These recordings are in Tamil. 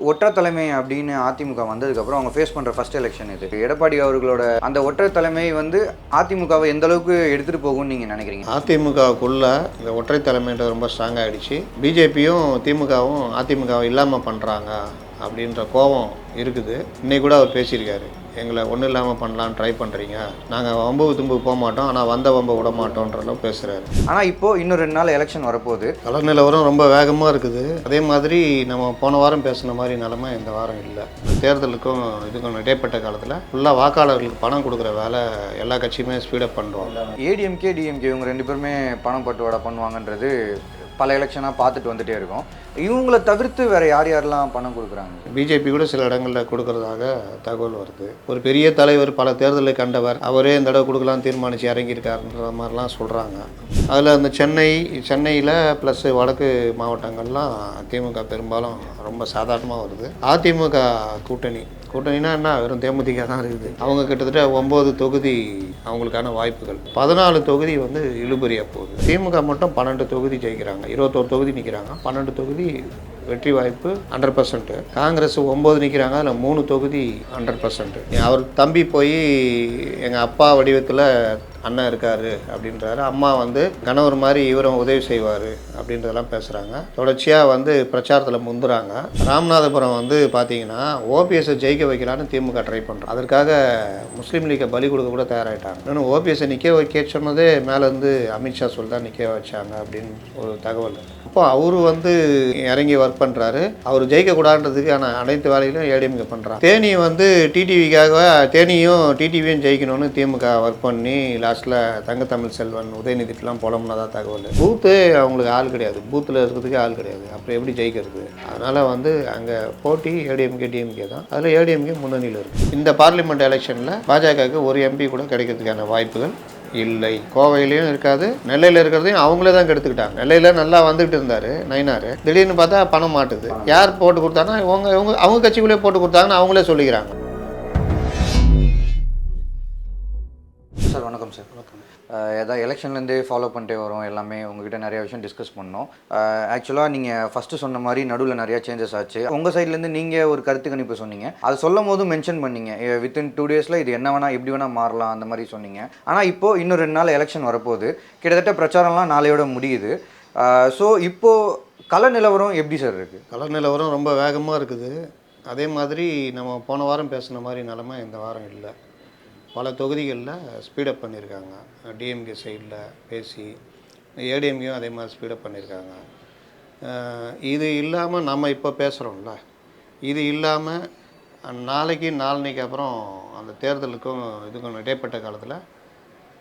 ஒற்றை தலைமை அப்படின்னு அதிமுக வந்ததுக்கப்புறம் அவங்க ஃபேஸ் பண்ணுற ஃபர்ஸ்ட் எலெக்ஷன் இது. எடப்பாடி அவர்களோட அந்த ஒற்றை தலைமை வந்து அதிமுகவை எந்த அளவுக்கு எடுத்துகிட்டு போகும்னு நீங்கள் நினைக்கிறீங்க? அதிமுகவுக்குள்ள இந்த ஒற்றை தலைமைன்றது ரொம்ப ஸ்ட்ராங் ஆகிடுச்சு. பிஜேபியும் திமுகவும் அதிமுகவை இல்லாமல் பண்ணுறாங்க அப்படின்ற கோபம் இருக்குது. இன்னைக்கு கூட அவர் பேசியிருக்காரு, எங்களை ஒன்றும் இல்லாமல் பண்ணலான்னு ட்ரை பண்ணுறீங்க, நாங்கள் வம்பு தும்பு போக மாட்டோம், ஆனால் வந்த வம்பை விட மாட்டோன்றளவு பேசுகிறாரு. ஆனால் இப்போது இன்னும் 2 நாள் எலெக்ஷன் வரப்போகுது. கள நிலவரம் ரொம்ப வேகமாக இருக்குது. அதே மாதிரி நம்ம போன வாரம் பேசின மாதிரி நிலைமை இந்த வாரம் இல்லை. தேர்தலுக்கும் இதுக்கும் இடைப்பட்ட காலத்தில் ஃபுல்லாக வாக்காளர்களுக்கு பணம் கொடுக்குற வேலை எல்லா கட்சியுமே ஸ்பீடப் பண்ணுவாங்க. ஏடிஎம்கே டிஎம்கே இவங்க 2 பேருமே பணம் பட்டுவாடா பண்ணுவாங்கன்றது பல எலெக்ஷனாக பார்த்துட்டு வந்துட்டே இருக்கோம். இவங்களை தவிர்த்து வேறு யாரெல்லாம் பணம் கொடுக்குறாங்க? பிஜேபி கூட சில இடங்களில் கொடுக்கறதாக தகவல் வருது. ஒரு பெரிய தலைவர், பல தேர்தலை கண்டவர், அவரே இந்த தடவை கொடுக்கலாம் தீர்மானித்து இறங்கியிருக்காருன்ற மாதிரிலாம் சொல்கிறாங்க. அதில் அந்த சென்னையில் ப்ளஸ் வடக்கு மாவட்டங்கள்லாம் திமுக பெரும்பாலும் ரொம்ப சாதாரணமாக வருது. அதிமுக கூட்டணினா என்ன, வெறும் தேமுதிக தான் இருக்குது. அவங்க கிட்டத்தட்ட 9 தொகுதி அவங்களுக்கான வாய்ப்புகள், 14 தொகுதி வந்து இழுபறியாக போகுது. திமுக மட்டும் 12 தொகுதி ஜெயிக்கிறாங்க, 21 தொகுதி நிற்கிறாங்க, 12 தொகுதி வெற்றி வாய்ப்பு 100%. காங்கிரஸ் 9 நிற்கிறாங்க, அதில் 3 தொகுதி 100%. அவர் தம்பி போய் எங்கள் அப்பா வடிவத்தில் அண்ணன் இருக்கார் அப்படின்றாரு. அம்மா வந்து கணவர் மாதிரி இவரும் உதவி செய்வார் அப்படின்றதெல்லாம் பேசுகிறாங்க. தொடர்ச்சியாக வந்து பிரச்சாரத்தில் முந்துறாங்க. ராமநாதபுரம் வந்து பார்த்தீங்கன்னா ஓபிஎஸ்ஸை ஜெயிக்க வைக்கலான்னு திமுக ட்ரை பண்ணுறோம். அதற்காக முஸ்லீம் லீக்கை பலி கொடுக்க கூட தயாராகிட்டாங்க. இன்னும் ஓபிஎஸ்ஸை நிற்க வைக்க சொன்னதே மேலேருந்து அமித்ஷா சொல்லி தான் நிற்க வச்சாங்க அப்படின்னு ஒரு தகவல். அப்போ அவரு வந்து இறங்கி ஒர்க் பண்ணுறாரு. அவர் ஜெயிக்கக்கூடாதுன்றதுக்கான அனைத்து வேலைகளும் ஏடிஎம்கே பண்ணுறாங்க. தேனி வந்து டிடிவிக்காக தேனியும் டிடிவியும் ஜெயிக்கணும்னு திமுக ஒர்க் பண்ணி லாஸ்ட்டில் தங்கத்தமிழ் செல்வன் உதயநிதிட்டுலாம் புலம்புனதாக தகவல். பூத்து அவங்களுக்கு ஆள் கிடையாது, பூத்தில் இருக்கிறதுக்கே ஆள் கிடையாது, அப்புறம் எப்படி ஜெயிக்கிறது? அதனால் வந்து அங்கே போட்டி ஏடிஎம்கே டிஎம்கே தான். அதில் ஏடிஎம்கே முன்னணியில் இருக்குது. இந்த பார்லிமெண்ட் எலெக்ஷனில் பாஜகவுக்கு ஒரு எம்பி கூட கிடைக்கிறதுக்கான வாய்ப்புகள் இல்லை. கோவையிலையும் இருக்காது, நெல்லையில் இருக்கிறதையும் அவங்களே தான் கெடுத்துக்கிட்டாங்க. நெல்லையில் நல்லா வந்துகிட்டு இருந்தார் நயினார், திடீர்னு பார்த்தா பணம் மாட்டுது. யார் போட்டு கொடுத்தாங்கன்னா அவங்க கட்சிக்குள்ளே போட்டு கொடுத்தாங்கன்னு அவங்களே சொல்லிக்கிறாங்க. சார் வணக்கம் சார். ஏதாவது எலெக்ஷன்லேருந்தே ஃபாலோ பண்ணிட்டே வரோம், எல்லாமே உங்ககிட்ட நிறைய விஷயம் டிஸ்கஸ் பண்ணோம். ஆக்சுவலாக நீங்கள் ஃபஸ்ட்டு சொன்ன மாதிரி நடுவில் நிறையா சேஞ்சஸ் ஆச்சு. உங்கள் சைட்லேருந்து நீங்கள் ஒரு கருத்து கணிப்பு சொன்னீங்க, அது சொல்லும் போது மென்ஷன் பண்ணீங்க வித்தின் 2 டேஸில் இது என்ன வேணால் எப்படி வேணால் மாறலாம் அந்த மாதிரி சொன்னீங்க. ஆனால் இப்போது இன்னும் 2 நாள் எலெக்ஷன் வரப்போகுது, கிட்டத்தட்ட பிரச்சாரம்லாம் நாளையோட முடியுது. ஸோ இப்போது கள நிலவரம் எப்படி சார் இருக்குது? கள நிலவரம் ரொம்ப வேகமாக இருக்குது. அதே மாதிரி நம்ம போன வாரம் பேசின மாதிரி நிலமை இந்த வாரம் இல்லை. பல தொகுதிகளில் ஸ்பீடப் பண்ணியிருக்காங்க. டிஎம்கே சைடில் பேசி, ஏடிஎம்கேயும் அதே மாதிரி ஸ்பீடப் பண்ணியிருக்காங்க. இது இல்லாமல் நம்ம இப்போ பேசுகிறோம்ல, இது இல்லாமல் நாளைக்கு அப்புறம் அந்த தேர்தலுக்கும் இதுக்கும் இடைப்பட்ட காலத்தில்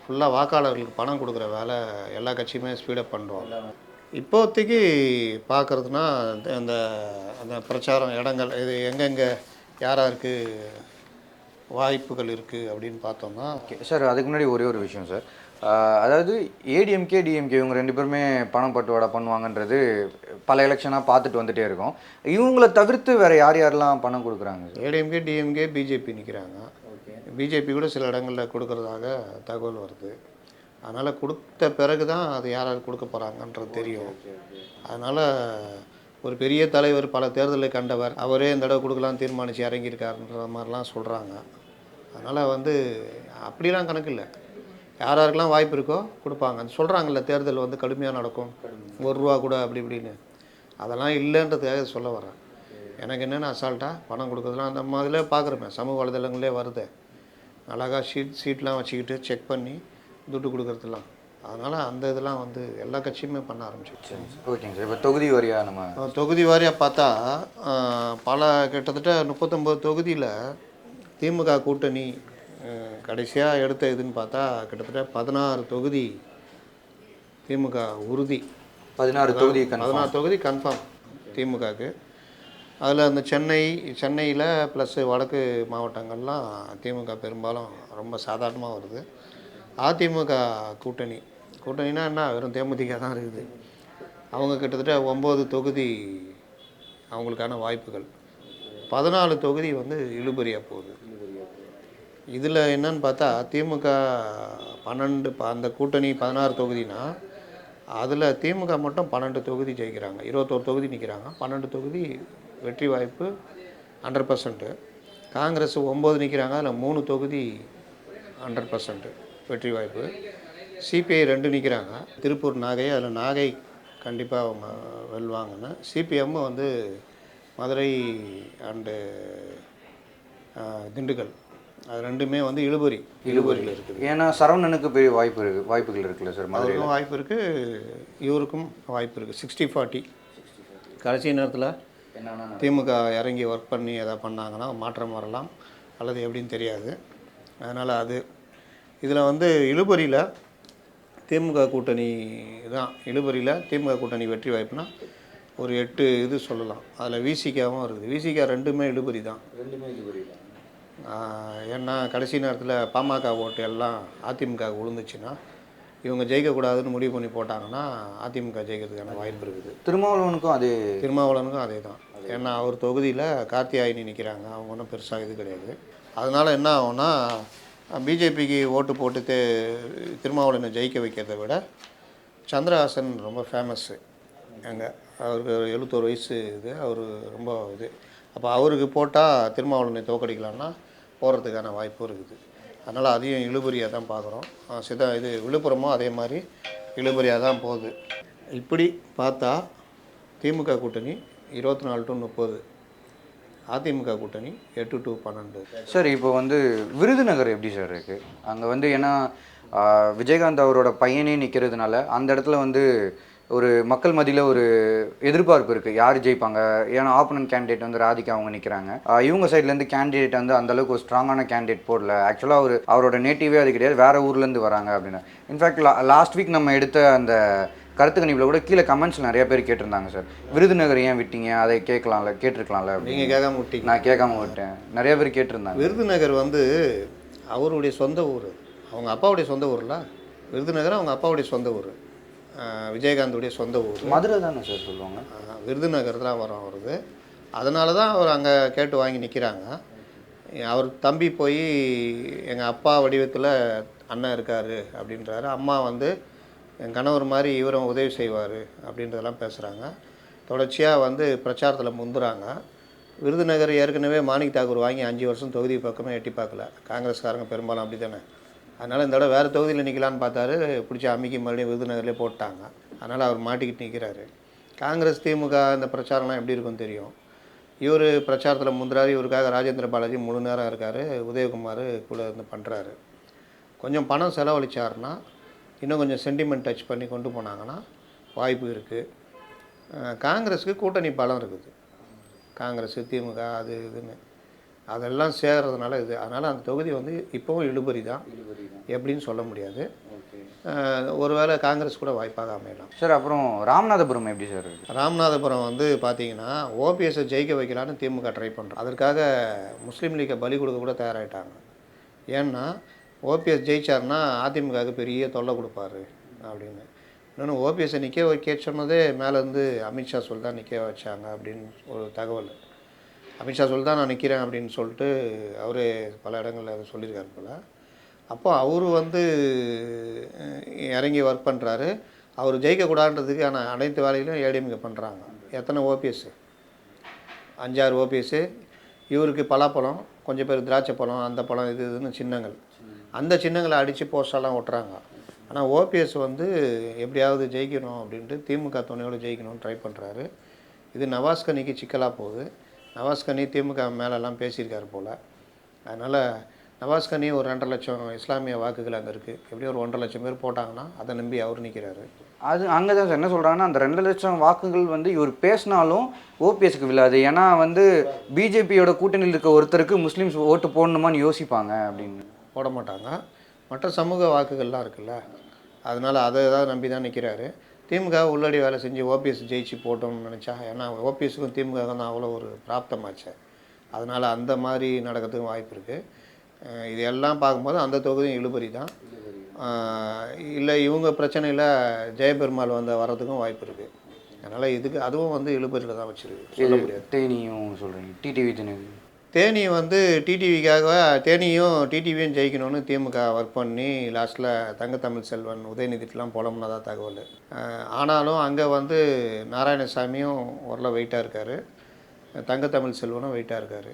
ஃபுல்லாக வாக்காளர்களுக்கு பணம் கொடுக்குற வேலை எல்லா கட்சியுமே ஸ்பீடப் பண்ணுறோம். இப்போதைக்கு பார்க்குறதுனா அந்த அந்த பிரச்சாரம் இடங்கள் இது எங்கெங்கே யாராருக்கு வாய்ப்புகள் இருக்குது அப்படின்னு பார்த்தோம்னா. ஓகே சார், அதுக்கு முன்னாடி ஒரே ஒரு விஷயம் சார். அதாவது ஏடிஎம்கே டிஎம்கே இவங்க 2 பேருமே பணம் பட்டுவாடா பண்ணுவாங்கன்றது பல எலெக்ஷனாக பார்த்துட்டு வந்துட்டே இருக்கோம். இவங்களை தவிர்த்து வேறு யாரெல்லாம் பணம் கொடுக்குறாங்க? ஏடிஎம்கே டிஎம்கே பிஜேபி நிற்கிறாங்க. பிஜேபி கூட சில இடங்களில் கொடுக்கறதாக தகவல் வருது. அதனால் கொடுத்த பிறகு தான் அது யார் கொடுக்க போகிறாங்கன்றது தெரியும். அதனால் ஒரு பெரிய தலைவர், பல தேர்தலை கண்டவர், அவரே இந்த தடவை கொடுக்கலாம் தீர்மானித்து இறங்கியிருக்காருன்ற மாதிரிலாம் சொல்கிறாங்க. அதனால் வந்து அப்படிலாம் கணக்கு இல்லை, யாராருக்கெல்லாம் வாய்ப்பு இருக்கோ கொடுப்பாங்க. சொல்கிறாங்கல்ல, தேர்தல் வந்து கடுமையாக நடக்கும், ₹1 கூட அப்படி இப்படின்னு, அதெல்லாம் இல்லைன்றதுக்காக சொல்ல வரேன். எனக்கு என்னென்ன அசால்ட்டாக பணம் கொடுக்குறதுலாம் அந்த மாதிரிலே பார்க்குறேன், சமூக வலைதளங்களே வருது. அழகாக சீட்லாம் வச்சுக்கிட்டு செக் பண்ணி துட்டு கொடுக்குறதுலாம். அதனால் அந்த இதெல்லாம் வந்து எல்லா கட்சியுமே பண்ண ஆரம்பிச்சிடுச்சு. ஓகேங்க சார். இப்போ தொகுதி வாரியாக நம்ம தொகுதி வாரியாக பார்த்தா கிட்டத்தட்ட 39 தொகுதியில் திமுக கூட்டணி கடைசியாக எடுத்த இதுன்னு பார்த்தா கிட்டத்தட்ட 16 தொகுதி திமுக உறுதி. 16 தொகுதி கன்ஃபார்ம் திமுகவுக்கு. அதில் அந்த சென்னையில் ப்ளஸ் வடக்கு மாவட்டங்கள்லாம் திமுக பெரும்பாலும் ரொம்ப சாதாரணமாக வருது. அதிமுக கூட்டணினா என்ன, வெறும் தேமுதிக தான் இருக்குது. அவங்க கிட்டத்தட்ட 9 தொகுதி அவங்களுக்கான வாய்ப்புகள், 14 தொகுதி வந்து இழுபறியாக போகுது. இதில் என்னன்னு பார்த்தா திமுக 12, அந்த கூட்டணி 16 தொகுதினா அதில் திமுக மட்டும் 12 தொகுதி ஜெயிக்கிறாங்க, 21 தொகுதி நிற்கிறாங்க, 12 தொகுதி வெற்றி வாய்ப்பு 100%. காங்கிரஸ் 9 நிற்கிறாங்க, அதில் 3 தொகுதி 100% வெற்றி வாய்ப்பு. சிபிஐ 2 நிற்கிறாங்க, திருப்பூர் நாகை, அதில் நாகை கண்டிப்பாக அவங்க வெல்வாங்கன்னு. சிபிஎம் வந்து மதுரை அண்டு திண்டுக்கல், அது ரெண்டுமே வந்து இழுபறியில் இருக்குது. ஏன்னா சரவணனுக்கு பெரிய வாய்ப்புகள் இருக்குல்ல சார், மதுரைக்கும் வாய்ப்பு இருக்குது, இவருக்கும் வாய்ப்பு இருக்குது. 60-40 கடைசி நேரத்தில் என்னன்னா திமுக இறங்கி ஒர்க் பண்ணி எதாவது பண்ணாங்கன்னா மாற்றம் வரலாம், அல்லது எப்படின்னு தெரியாது. அதனால் அது இதில் வந்து இழுபறியில் திமுக கூட்டணி தான். இழுபறியில் திமுக கூட்டணி வெற்றி வாய்ப்புனா ஒரு 8 இது சொல்லலாம். அதில் விசிகாவும் இருக்குது. விசிகா ரெண்டுமே இழுபறி தான். ஏன்னா கடைசி நேரத்தில் பாமக ஓட்டு எல்லாம் அதிமுக விழுந்துச்சுன்னா இவங்க ஜெயிக்கக்கூடாதுன்னு முடிவு பண்ணி போட்டாங்கன்னா அதிமுக ஜெயிக்கிறதுக்கான வாய்ப்பு இருக்குது. திருமாவளவனுக்கும் அதே தான். ஏன்னா அவர் தொகுதியில் கார்த்தியாயினி நிற்கிறாங்க, அவங்க ஒன்றும் பெருசாக இது கிடையாது. அதனால் என்ன ஆகும்னா பிஜேபிக்கு ஓட்டு போட்டு திருமாவளவனை ஜெயிக்க வைக்கிறத விட சந்திரஹாசன் ரொம்ப ஃபேமஸ்ஸு. அங்கே அவருக்கு 71 வயசு இது, அவர் ரொம்ப இது. அப்போ அவருக்கு போட்டால் திருமாவளவனை தோக்கடிக்கலான்னா போகிறதுக்கான வாய்ப்பும் இருக்குது. அதனால் அதையும் இழுபறியாக தான் பார்க்குறோம். இது விழுப்புரமும் அதே மாதிரி இழுபறியாக தான் போகுது. இப்படி பார்த்தா திமுக கூட்டணி 24 to 30, அதிமுக கூட்டணி 8 to 12. சார் இப்போ வந்து விருதுநகர் எப்படி சார் இருக்குது? அங்கே வந்து ஏன்னா விஜயகாந்த் அவரோட பையனே நிற்கிறதுனால அந்த இடத்துல வந்து ஒரு மக்கள் மத்தியில் ஒரு எதிர்பார்ப்பு இருக்குது, யார் ஜெயிப்பாங்க. ஏன்னா ஆப்போனன்ட் கேண்டிடேட் வந்து ராதிகா அவங்க நிற்கிறாங்க. இவங்க சைட்லேருந்து கேண்டிடேட் வந்து அந்தளவுக்கு ஒரு ஸ்ட்ராங்கான கேண்டிடேட் போடல. ஆக்சுவலாக அவரோட நேட்டிவே அது கிடையாது, வேறு ஊர்லேருந்து வராங்க அப்படின்னு. இன்ஃபேக்ட் லாஸ்ட் வீக் நம்ம எடுத்த அந்த கருத்து கணிப்பில் கூட கீழே கமெண்ட்ஸில் நிறைய பேர் கேட்டிருந்தாங்க சார், விருதுநகர் ஏன் விட்டீங்க, அதை கேட்டிருக்கலாம்ல. நீங்கள் கேட்காம விட்டீங்க? நான் கேட்காம விட்டேன். நிறைய பேர் கேட்டிருந்தாங்க. விருதுநகர் வந்து அவருடைய சொந்த ஊர், அவங்க அப்பாவுடைய சொந்த ஊரில். விருதுநகர் அவங்க அப்பாவுடைய சொந்த ஊர், விஜயகாந்துடைய சொந்த ஊர். மதுரை தானே சார் சொல்லுவாங்க? விருதுநகர் தான் வரும் அவருக்கு. அதனால தான் அவர் அங்கே கேட்டு வாங்கி நிற்கிறாங்க. அவர் தம்பி போய் எங்கள் அப்பா வடிவத்தில் அண்ணன் இருக்கார் அப்படின்றாரு. அம்மா வந்து என் கணவர் மாதிரி இவரும் உதவி செய்வார் அப்படின்றதெல்லாம் பேசுகிறாங்க. தொடர்ச்சியாக வந்து பிரச்சாரத்தில் முந்துறாங்க. விருதுநகர் ஏற்கனவே மாணிக் தாக்கூர் வாங்கி 5 வருஷம் தொகுதி பக்கமே எட்டி பார்க்கல. காங்கிரஸ்காரங்க பெரும்பாலும் அப்படி தானே. அதனால் இந்த தடவை வேறு தொகுதியில் நிற்கலான்னு பார்த்தாரு, பிடிச்சி அம்மிக்கு மறுபடியும் விருதுநகர்லேயே போட்டாங்க. அதனால் அவர் மாட்டிக்கிட்டு நிற்கிறாரு. காங்கிரஸ் திமுக இந்த பிரச்சாரம்லாம் எப்படி இருக்குன்னு தெரியும். இவர் பிரச்சாரத்தில் முந்துறாரு. இவருக்காக ராஜேந்திர பாலாஜி முழு நேரம் இருக்கார், உதயகுமார் கூட இருந்து பண்ணுறாரு. கொஞ்சம் பணம் செலவழிச்சாருன்னா, இன்னும் கொஞ்சம் சென்டிமெண்ட் டச் பண்ணி கொண்டு போனாங்கன்னா வாய்ப்பு இருக்குது. காங்கிரஸுக்கு கூட்டணி பலம் இருக்குது. காங்கிரஸ் திமுக அது இதுன்னு அதெல்லாம் சேர்றதுனால இது. அதனால் அந்த தொகுதி வந்து இப்போவும் இழுபறி தான், எப்படின்னு சொல்ல முடியாது. ஒருவேளை காங்கிரஸ் கூட வாய்ப்பாக அமையலாம். சார் அப்புறம் ராமநாதபுரம் எப்படி சார் இருக்குது? ராமநாதபுரம் வந்து பார்த்தீங்கன்னா ஓபிஎஸ்ஸை ஜெயிக்க வைக்கலான்னு திமுக ட்ரை பண்ணுறோம். அதற்காக முஸ்லீம் லீக்கை பலி கொடுக்க கூட தயாராகிட்டாங்க. ஏன்னா ஓபிஎஸ் ஜெயிச்சார்னா அதிமுகவுக்கு பெரிய தொல்லை கொடுப்பாரு அப்படின்னு. இன்னொன்று ஓபிஎஸ்ஸை நிற்க வைக்க சொன்னதே மேலேருந்து அமித்ஷா சொல்லி தான் நிற்க வச்சாங்க அப்படின்னு ஒரு தகவல். அமித்ஷா சொல்லி தான் நான் நிற்கிறேன் அப்படின்னு சொல்லிட்டு அவரே பல இடங்களில் அதை சொல்லியிருக்காரு போல். அப்போ அவர் வந்து இறங்கி ஒர்க் பண்ணுறாரு. அவர் ஜெயிக்கக்கூடாதுன்றதுக்கு ஆனால் அனைத்து வேலையிலும் ஏடிஎம்கே பண்ணுறாங்க. எத்தனை ஓபிஎஸ்ஸு? 5-6 ஓபிஎஸ்ஸு. இவருக்கு பலாப்பழம், கொஞ்சம் பேர் திராட்சை பழம், அந்த பழம் இது இதுன்னு சின்னங்கள். அந்த சின்னங்களை அடித்து போஸ்டெல்லாம் ஒட்டுறாங்க. ஆனால் ஓபிஎஸ் வந்து எப்படியாவது ஜெயிக்கணும் அப்படின்ட்டு திமுக துணையோடு ஜெயிக்கணும்னு ட்ரை பண்ணுறாரு. இது நவாஸ்கனிக்கு சிக்கலாக போகுது. நவாஸ்கனி திமுக மேலெல்லாம் பேசியிருக்காரு போல். அதனால் நவாஸ்கனி ஒரு 2.5 லட்சம் இஸ்லாமிய வாக்குகள் அங்கே இருக்குது. எப்படியும் ஒரு 1.5 லட்சம் பேர் போட்டாங்கன்னா அதை நம்பி அவர் நிற்கிறாரு. அது அங்கே தான் சார் என்ன சொல்கிறாங்கன்னா, அந்த 2 லட்சம் வாக்குகள் வந்து இவர் பேசினாலும் ஓபிஎஸ்க்கு விழாது. ஏன்னா வந்து பிஜேபியோட கூட்டணியில் இருக்க ஒருத்தருக்கு முஸ்லீம்ஸ் ஓட்டு போடணுமான்னு யோசிப்பாங்க அப்படின்னு. போட மாட்டாங்க. மற்ற சமூக வாக்குகள்லாம் இருக்குல்ல, அதனால் அதை ஏதாவது நம்பி தான் நிற்கிறாரு. திமுக உள்ளடி வேலை செஞ்சு ஓபிஎஸ் ஜெயிச்சு போட்டோம்னு நினச்சா, ஏன்னா ஓபிஎஸ்க்கும் திமுக தான் அவ்வளோ ஒரு பிராப்தமாச்சு. அதனால் அந்த மாதிரி நடக்கிறதுக்கும் வாய்ப்பு இருக்குது. இது எல்லாம் பார்க்கும்போது அந்த தொகுதியும் இழுபறி தான். இல்லை இவங்க பிரச்சனையில் ஜெயபெருமாள் வர்றதுக்கும் வாய்ப்பு இருக்குது. அதனால் இதுக்கு அதுவும் வந்து இழுபறியில் தான் வச்சுருக்கு, சொல்ல முடியாது. தேனியும் சொல்கிறீங்க, டிடிவி தேனி வந்து டிடிவிக்காக தேனியும் டிடிவியும் ஜெயிக்கணும்னு திமுக ஒர்க் பண்ணி லாஸ்ட்டில் தங்கத்தமிழ் செல்வன் உதயநிதிக்கெலாம் புலம்புனதாக தகவல். ஆனாலும் அங்கே வந்து நாராயணசாமியும் ஓரளவு வெயிட்டாக இருக்கார். தங்கத்தமிழ் செல்வனும் வெயிட்டாக இருக்கார்.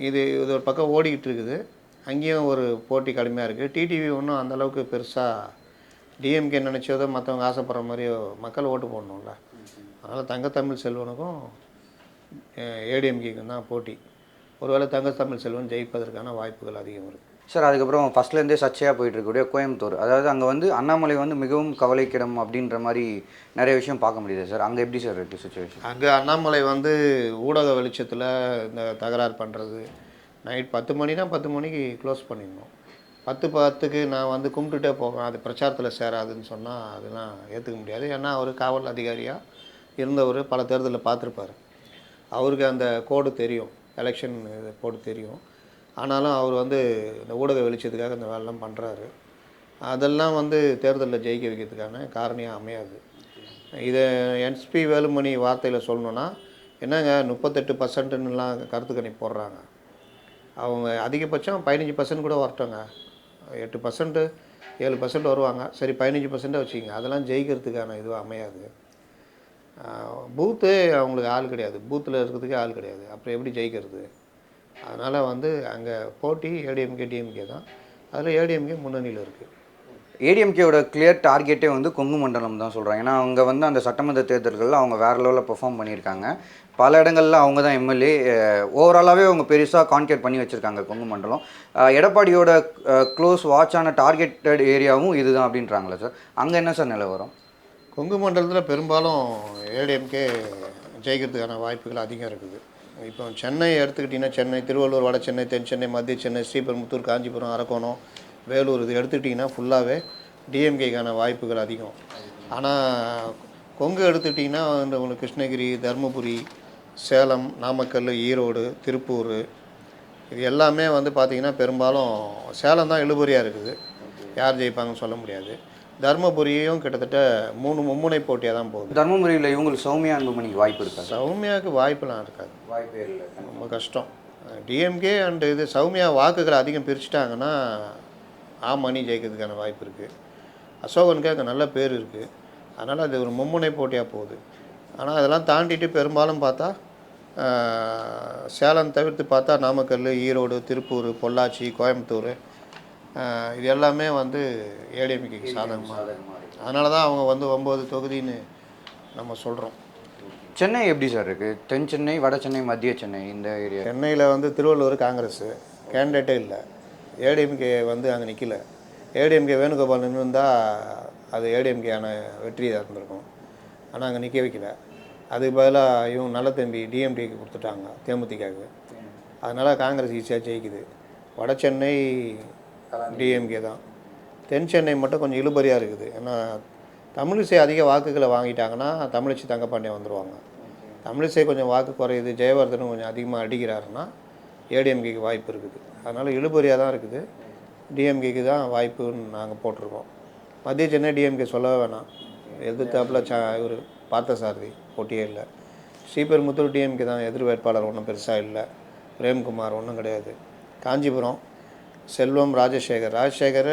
இது ஒரு பக்கம் ஓடிக்கிட்டு இருக்குது. அங்கேயும் ஒரு போட்டி கடுமையாக இருக்குது. டிடிவி ஒன்றும் அந்தளவுக்கு பெருசாக டிஎம்கே நினச்சதோ மற்றவங்க ஆசைப்படுற மாதிரியோ மக்கள் ஓட்டு போடணும்ல. அதனால் தங்கத்தமிழ் செல்வனுக்கும் ஏடிஎம்கேக்கும் தான் போட்டி. ஒருவேளை தங்கத்தமிழ் செல்வன் ஜெயிப்பதற்கான வாய்ப்புகள் அதிகம் இருக்குது. சார் அதுக்கப்புறம் ஃபஸ்ட்லேருந்தே சர்ச்சையாக போயிட்டு இருக்கக்கூடிய கோயம்புத்தூர், அதாவது அங்கே வந்து அண்ணாமலை வந்து மிகவும் கவலைக்கிடம் அப்படின்ற மாதிரி நிறைய விஷயம் பார்க்க முடியுது சார். அங்கே எப்படி சார் இருக்குது சுச்சுவேஷன்? அங்கே அண்ணாமலை வந்து ஊடக வெளிச்சத்தில் இந்த தகராறு பண்ணுறது, நைட் 10 மணினா 10 மணிக்கு க்ளோஸ் பண்ணிடணும். 10:10க்கு நான் வந்து கும்பிட்டுட்டே போவேன், அது பிரச்சாரத்தில் சேராதுன்னு சொன்னால் அதெல்லாம் ஏற்றுக்க முடியாது. ஏன்னா அவர் காவல் அதிகாரியாக இருந்தவர், பல தேர்தலில் பார்த்துருப்பார். அவருக்கு அந்த கோடு தெரியும், எலெக்ஷன் கோடு தெரியும். ஆனாலும் அவர் வந்து இந்த ஊடக வெளிச்சத்துக்காக இந்த வேலைலாம் பண்ணுறாரு. அதெல்லாம் வந்து தேர்தலில் ஜெயிக்க வைக்கிறதுக்கான காரணியாக அமையாது. இதை எஸ்பி வேலுமணி வார்த்தையில் சொல்லணுன்னா, என்னங்க 38%ன்னுலாம் கருத்து கணிப்பு போடுறாங்க. அவங்க அதிகபட்சம் 15% கூட வரட்டோங்க. 8%, 7% வருவாங்க. சரி 15% வச்சுக்கிங்க. அதெல்லாம் ஜெயிக்கிறதுக்கான இதுவாக அமையாது. பூத்து அவங்களுக்கு ஆள் கிடையாது, பூத்தில் இருக்கிறதுக்கே ஆள் கிடையாது. அப்புறம் எப்படி ஜெயிக்கிறது? அதனால் வந்து அங்கே போட்டி ஏடிஎம்கே டிஎம்கே தான். அதில் ஏடிஎம்கே முன்னணியில் இருக்குது. ஏடிஎம்கேவோட கிளியர் டார்கெட்டே வந்து கொங்கு மண்டலம் தான் சொல்கிறாங்க. ஏன்னா அவங்க வந்து அந்த சட்டமன்ற தேர்தல்களில் அவங்க வேறு லெவலில் பெர்ஃபார்ம் பண்ணியிருக்காங்க. பல இடங்களில் அவங்க தான் எம்எல்ஏ. ஓவராலாகவே அவங்க பெருசாக கான்கேட் பண்ணி வச்சுருக்காங்க கொங்கு மண்டலம். எடப்பாடியோட க்ளோஸ் வாட்சான டார்கெட்டட் ஏரியாவும் இதுதான் அப்படின்றாங்களே சார். அங்கே என்ன சார் நிலவரம்? கொங்கு மண்டலத்தில் பெரும்பாலும் ஏடிஎம்கே ஜெயிக்கிறதுக்கான வாய்ப்புகள் அதிகம் இருக்குது. இப்போ சென்னை எடுத்துக்கிட்டிங்கன்னா, சென்னை, திருவள்ளூர், வட சென்னை, தென் சென்னை, மத்திய சென்னை, ஸ்ரீபெரும்புத்தூர், காஞ்சிபுரம், அரக்கோணம், வேலூர், இது எடுத்துக்கிட்டிங்கன்னா ஃபுல்லாகவே டிஎம்கேக்கான வாய்ப்புகள் அதிகம். ஆனால் கொங்கு எடுத்துக்கிட்டிங்கன்னா இந்த உங்களுக்கு கிருஷ்ணகிரி, தருமபுரி, சேலம், நாமக்கல், ஈரோடு, திருப்பூர், இது எல்லாமே வந்து பார்த்திங்கன்னா பெரும்பாலும் சேலம் தான் இழுபறியாக இருக்குது. யார் ஜெயிப்பாங்கன்னு சொல்ல முடியாது. தருமபுரியும் கிட்டத்தட்ட 3 மும்முனை போட்டியாக தான் போகுது. தருமபுரியில் இவங்களுக்கு சௌமியா அன்புமணிக்கு வாய்ப்பு இருக்கா? சௌமியாவுக்கு வாய்ப்பெலாம் இருக்காது, வாய்ப்பே இல்லை, ரொம்ப கஷ்டம். டிஎம்கே அண்டு இது சௌமியா வாக்குகளை அதிகம் பிரிச்சுட்டாங்கன்னா ஆமணி ஜெயிக்கிறதுக்கான வாய்ப்பு இருக்குது. அசோகனுக்கு அங்கே நல்ல பேர் இருக்குது. அதனால் அது ஒரு மும்முனை போட்டியாக போகுது. ஆனால் அதெல்லாம் தாண்டிட்டு பெரும்பாலும் பார்த்தா சேலம் தவிர்த்து பார்த்தா நாமக்கல், ஈரோடு, திருப்பூர், பொள்ளாச்சி, கோயம்புத்தூர், இது எல்லாமே வந்து ஏடிஎம்கேக்கு சாதகமாக. அதனால தான் அவங்க வந்து 9 தொகுதின்னு நம்ம சொல்கிறோம். சென்னை எப்படி சார் இருக்குது? தென் சென்னை, வட சென்னை, மத்திய சென்னை, இந்த ஏரியா. சென்னையில் வந்து திருவள்ளூர் காங்கிரஸ் கேண்டிடேட்டே இல்லை. ஏடிஎம்கே வந்து அங்கே நிற்கல. ஏடிஎம்கே வேணுகோபால் நின்று இருந்தால் அது ஏடிஎம்கேயான வெற்றியாக இருந்திருக்கும். ஆனால் அங்கே நிற்க வைக்கல. அதுக்கு பதிலாக இவங்க நல்ல தம்பி டிஎம்கேக்கு கொடுத்துட்டாங்க, தேமுதிகவுக்கு. அதனால் காங்கிரஸ் ஈஸியாக ஜெயிக்குது. வட சென்னை டிஎம்கே தான். தென் சென்னை மட்டும் கொஞ்சம் இழுபறியாக இருக்குது. ஏன்னா தமிழிசை அதிக வாக்குகளை வாங்கிட்டாங்கன்னா தமிழிசை தங்கப்பாண்டியன் வந்துடுவாங்க. தமிழிசை கொஞ்சம் வாக்கு குறையுது, ஜெயவர்தனும் கொஞ்சம் அதிகமாக அடிக்கிறாருன்னா ஏடிஎம்கேக்கு வாய்ப்பு இருக்குது. அதனால் இழுபறியாக தான் இருக்குது. டிஎம்கேக்கு தான் வாய்ப்புன்னு நாங்கள் போட்டிருக்கோம். மத்திய சென்னை டிஎம்கே சொல்லவே வேணாம். எதிர்த்தாப்பில் இவர் பார்த்தசாரதி போட்டியே இல்லை. ஸ்ரீபெரும்புத்தூர் டிஎம்கே தான், எதிர் வேட்பாளர் ஒன்றும் பெருசாக இல்லை. பிரேம்குமார் ஒன்றும் கிடையாது. காஞ்சிபுரம் செல்வம் ராஜசேகர்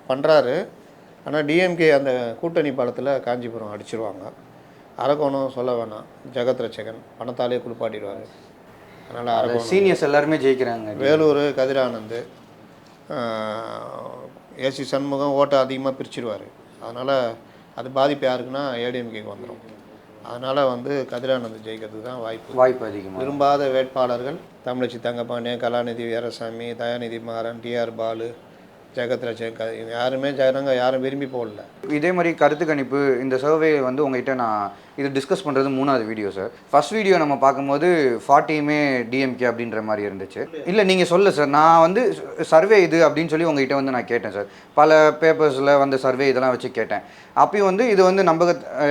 பண்ணுறாரு. ஆனால் டிஎம்கே அந்த கூட்டணி பலத்தில் காஞ்சிபுரம் அடிச்சிருவாங்க. அரக்கோணம் சொல்ல வேணாம், ஜெகத் ரட்சகன் பணத்தாலே குளிப்பாட்டிடுவார். அதனால் அரக்கோணம் சீனியர்ஸ் எல்லாருமே ஜெயிக்கிறாங்க. வேலூர் கதிரானந்த், ஏசி சண்முகம் ஓட்டை அதிகமாக பிரிச்சிடுவார். அதனால் அது பாதிப்பு யாருக்குன்னா ஏடிஎம்கேக்கு வந்துடும். அதனால் வந்து கதிரானந்த் ஜெயிக்கிறதுக்கு தான் வாய்ப்பு அதிகமாக. விரும்பாத வேட்பாளர்கள் தமிழிசை தங்கப்பாண்டியன், கலாநிதி வீரசாமி, தயாநிதி மாறன், டிஆர் பாலு, ஜெகத் ரட்சகன், யாருமே ஜனங்க யாரும் விரும்பி போடல. இதே மாதிரி கருத்து கணிப்பு இந்த சர்வே வந்து உங்கள்கிட்ட நான் இது டிஸ்கஸ் பண்ணுறது 3வது வீடியோ சார். ஃபர்ஸ்ட் வீடியோ நம்ம பார்க்கும்போது 40மே டிஎம்கே அப்படின்ற மாதிரி இருந்துச்சு. இல்லை நீங்கள் சொல்ல சார், நான் வந்து சர்வே இது அப்படின்னு சொல்லி உங்கள்கிட்ட வந்து நான் கேட்டேன் சார். பல பேப்பர்ஸில் வந்து சர்வே இதெல்லாம் வச்சு கேட்டேன். அப்பயும் வந்து இது வந்து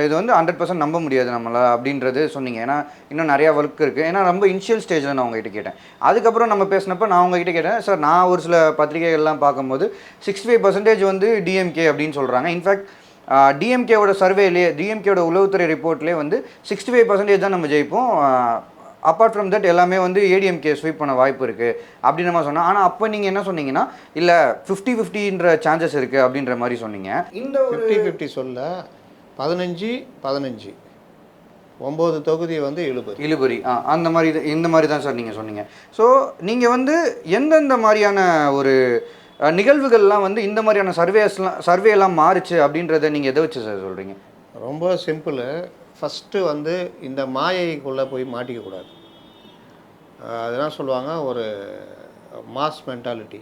இது வந்து 100% நம்ப முடியாது நம்மளால் அப்படின்றது சொன்னீங்க. ஏன்னா இன்னும் நிறையா ஒர்க் இருக்குது. ஏன்னா ரொம்ப இனிஷியல் ஸ்டேஜில் நான் உங்கள்கிட்ட கேட்டேன். அதுக்கப்புறம் நம்ம பேசினப்போ நான் உங்கள்கிட்ட கேட்டேன் சார், நான் ஒரு சில பத்திரிகைகள்லாம் பார்க்கும்போது 65% வந்து டிஎம்கே அப்படின்னு சொல்கிறாங்க. இன்ஃபேக்ட் டிஎம்கேவோட சர்வேலேயே, டிஎம்கேவோட உளவுத்துறை ரிப்போர்ட்லேயே வந்து 65% தான் நம்ம ஜெயிப்போம், அப்பார்ட் ஃப்ரம் தட் எல்லாமே வந்து ஏடிஎம்கே ஸ்வீப் பண்ண வாய்ப்பு இருக்குது அப்படின்னு நம்ம சொன்னோம். ஆனால் அப்போ நீங்கள் என்ன சொன்னீங்கன்னா, இல்லை 50-50ன்ற சான்சஸ் இருக்குது அப்படின்ற மாதிரி சொன்னீங்க. இந்த 50-50 சொல்ல 15-15 9 தொகுதி வந்து இழுபறி. இழுபறி அந்த மாதிரி இந்த மாதிரி தான் சார் நீங்கள் சொன்னீங்க. ஸோ நீங்கள் வந்து எந்தெந்த மாதிரியான ஒரு நிகழ்வுகள்லாம் வந்து இந்த மாதிரியான சர்வேலாம் மாறுச்சு அப்படின்றத நீங்கள் எதை வச்சு சார் சொல்கிறீங்க? ரொம்ப சிம்பிள். ஃபஸ்ட்டு வந்து இந்த மாயைக்குள்ளே போய் மாட்டிக்கக்கூடாது. அதெல்லாம் சொல்லுவாங்க ஒரு மாஸ் மென்டாலிட்டி.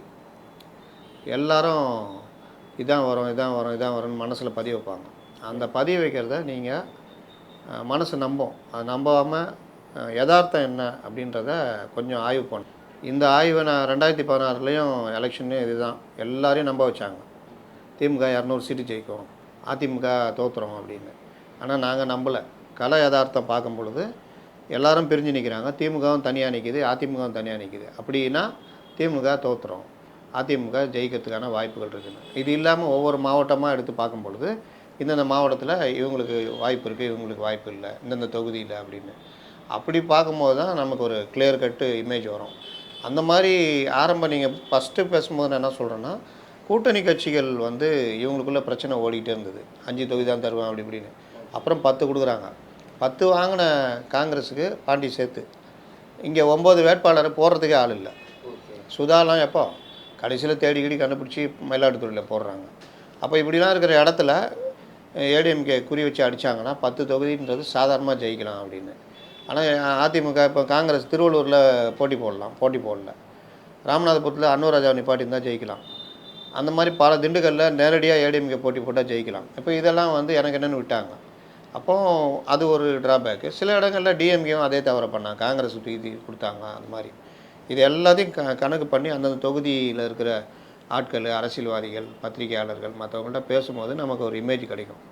எல்லாரும் இதான் வரும் இதான் வரும் இதான் வரும்னு மனசில் பதிய வைப்பாங்க. அந்த பதிய வைக்கிறத நீங்கள் மனசு நம்பும். அது நம்பாமல் யதார்த்தம் என்ன அப்படின்றத கொஞ்சம் ஆய்வு பண்ணும். இந்த ஆய்வை நான் 2016லேயும் எலெக்ஷன்லேயும் இதுதான் எல்லாரையும் நம்ப வச்சாங்க. திமுக 200 சீட்டு ஜெயிக்கும், அதிமுக தோற்றுறோம் அப்படின்னு. ஆனால் நாங்கள் நம்பலை. கலை யதார்த்தம் பார்க்கும் பொழுது எல்லாரும் பிரிஞ்சு நிற்கிறாங்க. திமுகவும் தனியாக நிற்கிது, அதிமுகவும் தனியாக நிற்கிது. அப்படின்னா திமுக தோற்றுறோம், அதிமுக ஜெயிக்கிறதுக்கான வாய்ப்புகள் இருக்குதுன்னு. இது இல்லாமல் ஒவ்வொரு மாவட்டமாக எடுத்து பார்க்கும் பொழுது இந்தந்த மாவட்டத்தில் இவங்களுக்கு வாய்ப்பு இருக்குது, இவங்களுக்கு வாய்ப்பு இல்லை, இந்தந்த தொகுதியில் அப்படின்னு. அப்படி பார்க்கும்போது தான் நமக்கு ஒரு கிளியர் கட்டு இமேஜ் வரும். அந்த மாதிரி நீங்கள் ஃபஸ்ட்டு பேசும்போது நான் என்ன சொல்கிறேன்னா, கூட்டணி கட்சிகள் வந்து இவங்களுக்குள்ள பிரச்சனை ஓடிக்கிட்டே இருந்தது. 5 தொகுதி தான் தருவேன் அப்படி இப்படின்னு. அப்புறம் 10 கொடுக்குறாங்க. 10 வாங்கின காங்கிரஸுக்கு பாண்டி சேர்த்து இங்கே 9 வேட்பாளரை போடுறதுக்கே ஆள் இல்லை. சுதாலாம் எப்போ கடைசியில் தேடிக்கிடி கண்டுபிடிச்சி மயிலாடுதுறையில் போடுறாங்க. அப்போ இப்படிலாம் இருக்கிற இடத்துல ஏடிஎம்கே குறி வச்சு அடித்தாங்கன்னா 10 தொகுதின்றது சாதாரணமாக ஜெயிக்கலாம் அப்படின்னு. ஆனால் அதிமுக இப்போ காங்கிரஸ் திருவள்ளூரில் போட்டி போடல. ராமநாதபுரத்தில் அன்னூராஜா நிப்பாட்டி தான் ஜெயிக்கலாம். அந்த மாதிரி பல திண்டுக்கல்லில் நேரடியாக ஏடிஎம்கே போட்டி போட்டால் ஜெயிக்கலாம். இப்போ இதெல்லாம் வந்து எனக்கு என்னென்னு விட்டாங்க. அப்போது அது ஒரு ட்ராபேக்கு. சில இடங்களில் டிஎம்கேவும் அதே தவிர பண்ணாங்க, காங்கிரஸ் தூக்கி கொடுத்தாங்க. அந்த மாதிரி இது எல்லாத்தையும் கணக்கு பண்ணி அந்தந்த தொகுதியில் இருக்கிற ஆட்கள், அரசியல்வாதிகள், பத்திரிகையாளர்கள் மற்றவங்கள்ட்ட பேசும்போது நமக்கு ஒரு இமேஜ் கிடைக்கும்.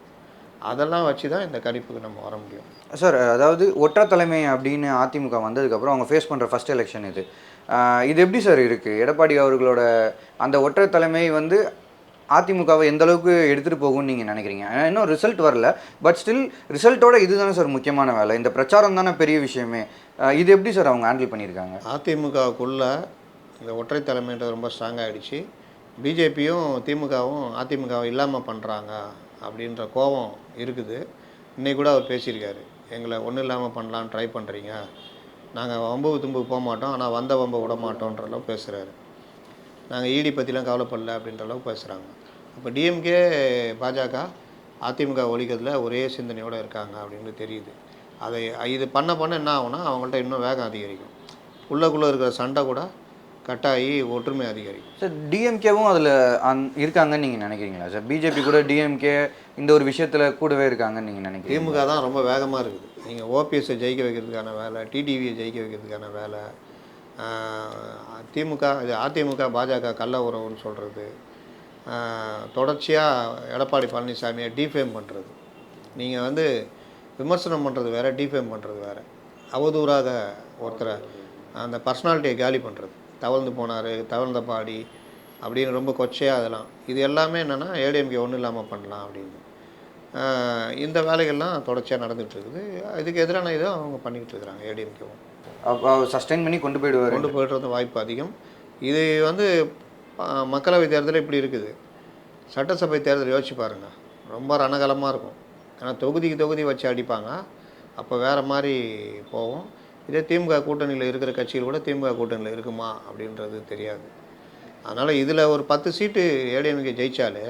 அதெல்லாம் வச்சு தான் இந்த கணிப்புக்கு நம்ம வர முடியும். சார், அதாவது ஒற்றை தலைமை அப்படின்னு அதிமுக வந்ததுக்கப்புறம் அவங்க ஃபேஸ் பண்ணுற ஃபஸ்ட் எலெக்ஷன் இது. இது எப்படி சார் இருக்குது? எடப்பாடி அவர்களோட அந்த ஒற்றை தலைமை வந்து அதிமுகவை எந்த அளவுக்கு எடுத்துகிட்டு போகும்னு நீங்கள் நினைக்கிறீங்க? இன்னும் ரிசல்ட் வரல, பட் ஸ்டில் ரிசல்ட்டோட இது தானே சார் முக்கியமான வேலை. இந்த பிரச்சாரம் தானே பெரிய விஷயமே. இது எப்படி சார் அவங்க ஹேண்டில் பண்ணியிருக்காங்க? அதிமுகவுக்குள்ளே இந்த ஒற்றை தலைமைன்றது ரொம்ப ஸ்ட்ராங் ஆகிடுச்சு. பிஜேபியும் திமுகவும் அதிமுகவும் இல்லாமல் பண்ணுறாங்க அப்படின்ற கோபம் இருக்குது. இன்றைக்கி கூட அவர் பேசியிருக்காரு, எங்களை ஒன்றும் இல்லாமல் பண்ணலான்னு ட்ரை பண்ணுறீங்க, நாங்கள் வம்பு தும்புக்கு போக மாட்டோம், ஆனால் வந்த வம்பை விட மாட்டோன்ற அளவுக்கு பேசுகிறாரு. நாங்கள் ஈடி பற்றிலாம் கவலைப்படல அப்படின்ற அளவுக்கு பேசுகிறாங்க. அப்போ டிஎம்கே பாஜக அதிமுக ஒழிக்கிறதுல ஒரே சிந்தனையோடு இருக்காங்க அப்படின்னு தெரியுது. அதை இது பண்ண என்ன ஆகும்னா அவங்கள்ட்ட இன்னும் வேகம் அதிகரிக்கும். உள்ளக்குள்ளே இருக்கிற சண்டை கூட கட்டாயி ஒற்றுமை அதிகரிக்கும். சார், டிஎம்கேவும் அதில் இருக்காங்கன்னு நீங்கள் நினைக்கிறீங்களா சார்? பிஜேபி கூட டிஎம்கே இந்த ஒரு விஷயத்தில் கூடவே இருக்காங்கன்னு நீங்கள் நினைக்கிறீங்க? திமுக தான் ரொம்ப வேகமாக இருக்குது. நீங்கள் ஓபிஎஸ்ஸை ஜெயிக்க வைக்கிறதுக்கான வேலை, டிடிவியை ஜெயிக்க வைக்கிறதுக்கான வேலை, அதிமுக பாஜக கள்ள உறவுன்னு சொல்கிறது, தொடர்ச்சியாக எடப்பாடி பழனிசாமியை டீஃபேம் பண்ணுறது. நீங்கள் வந்து விமர்சனம் பண்ணுறது வேறு, டீஃபேம் பண்ணுறது வேறு. அவதூறாக ஒருத்தரை அந்த பர்சனாலிட்டியை காலி பண்ணுறது, தவழ்ந்து போனார், தவழ்ந்த பாடி அப்படின்னு ரொம்ப கொச்சையாக அதெல்லாம். இது எல்லாமே என்னென்னா ஏடிஎம்கே ஒன்றும் இல்லாமல் பண்ணலாம் அப்படின்னு. இந்த வேலைகள்லாம் தொடர்ச்சியாக நடந்துகிட்ருக்குது. இதுக்கு எதிரான இதை அவங்க பண்ணிக்கிட்டு இருக்கிறாங்க. ஏடிஎம்கேவும் சஸ்டெயின் பண்ணி கொண்டு போய்டுறது வாய்ப்பு அதிகம். இது வந்து மக்களவை தேர்தல் இப்படி இருக்குது. சட்டசபை தேர்தல் யோசிச்சு பாருங்கள், ரொம்ப ரணகலமாக இருக்கும். ஏன்னா தொகுதிக்கு தொகுதி வச்சு அடிப்பாங்க. அப்போ வேறு மாதிரி போகும். இதே திமுக கூட்டணியில் இருக்கிற கட்சிகள் கூட திமுக கூட்டணியில் இருக்குமா அப்படின்றது தெரியாது. அதனால் இதில் ஒரு 10 சீட்டு ஏடிஎம்கே ஜெயித்தாலே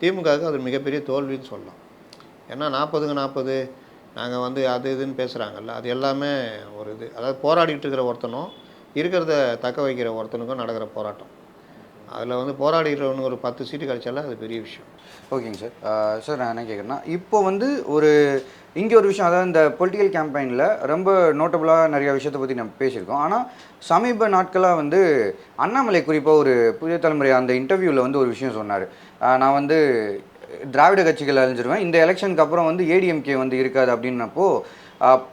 திமுகவுக்கு அது மிகப்பெரிய தோல்வின்னு சொல்லலாம். ஏன்னா 40க்கு 40 நாங்கள் வந்து அது இதுன்னு பேசுகிறாங்கல்ல, அது எல்லாமே ஒரு இது. அதாவது போராடிட்டு இருக்கிற ஒருத்தனும் இருக்கிறத தக்க வைக்கிற ஒருத்தனுக்கும் நடக்கிற போராட்டம். அதில் வந்து போராடிக்கிறவனுக்கு ஒரு 10 சீட்டு கிடைச்சாலும் அது பெரிய விஷயம். ஓகேங்க சார். சார், நான் என்ன கேட்குறேன்னா, இப்போ வந்து இங்கே ஒரு விஷயம், அதாவது இந்த பொலிட்டிக்கல் கேம்பெயினில் ரொம்ப நோட்டபுளாக நிறையா விஷயத்தை பற்றி நம்ம பேசியிருக்கோம். ஆனால் சமீப நாட்களாக வந்து அண்ணாமலை குறிப்பாக ஒரு புதிய தலைமுறை அந்த இன்டர்வியூவில் வந்து ஒரு விஷயம் சொன்னார். நான் வந்து திராவிட கட்சிகள் அழிஞ்சிருவேன், இந்த எலெக்ஷனுக்கு அப்புறம் வந்து ஏடிஎம்கே வந்து இருக்காது அப்படின்னப்போ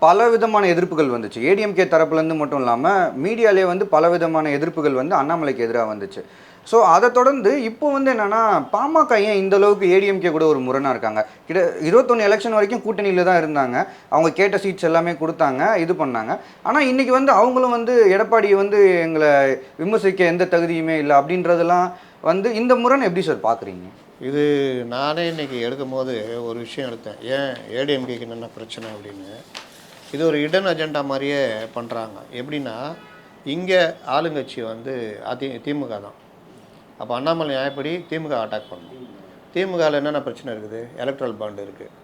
பல விதமான எதிர்ப்புகள் வந்துச்சு. ஏடிஎம்கே தரப்புலேருந்து மட்டும் இல்லாமல் மீடியாலே வந்து பல விதமான எதிர்ப்புகள் வந்து அண்ணாமலைக்கு எதிராக வந்துச்சு. ஸோ அதை தொடர்ந்து இப்போ வந்து என்னென்னா, பாமக ஏன் இந்த அளவுக்கு ஏடிஎம்கே கூட ஒரு முரணாக இருக்காங்க? 21 எலெக்ஷன் வரைக்கும் கூட்டணியில் தான் இருந்தாங்க, அவங்க கேட்ட சீட்ஸ் எல்லாமே கொடுத்தாங்க, இது பண்ணாங்க. ஆனால் இன்றைக்கி வந்து அவங்களும் வந்து எடப்பாடியை வந்து எங்களை விமர்சிக்க எந்த தகுதியுமே இல்லை அப்படின்றதெல்லாம் வந்து இந்த முரண் எப்படி சார் பார்க்குறீங்க? இது நானே இன்றைக்கி எடுக்கும் போது ஒரு விஷயம் எடுத்தேன், ஏன் ஏடிஎம்கேக்கு என்னென்ன பிரச்சனை அப்படின்னு. இது ஒரு இடன் அஜெண்டா மாதிரியே பண்ணுறாங்க. எப்படின்னா இங்கே ஆளுங்கட்சி வந்து திமுக தான். அப்போ அண்ணாமலை நியாயப்படி திமுக அட்டாக் பண்ணணும். திமுகவில் என்னென்ன பிரச்சனை இருக்குது? எலக்ட்ரல் பாண்டு இருக்குது,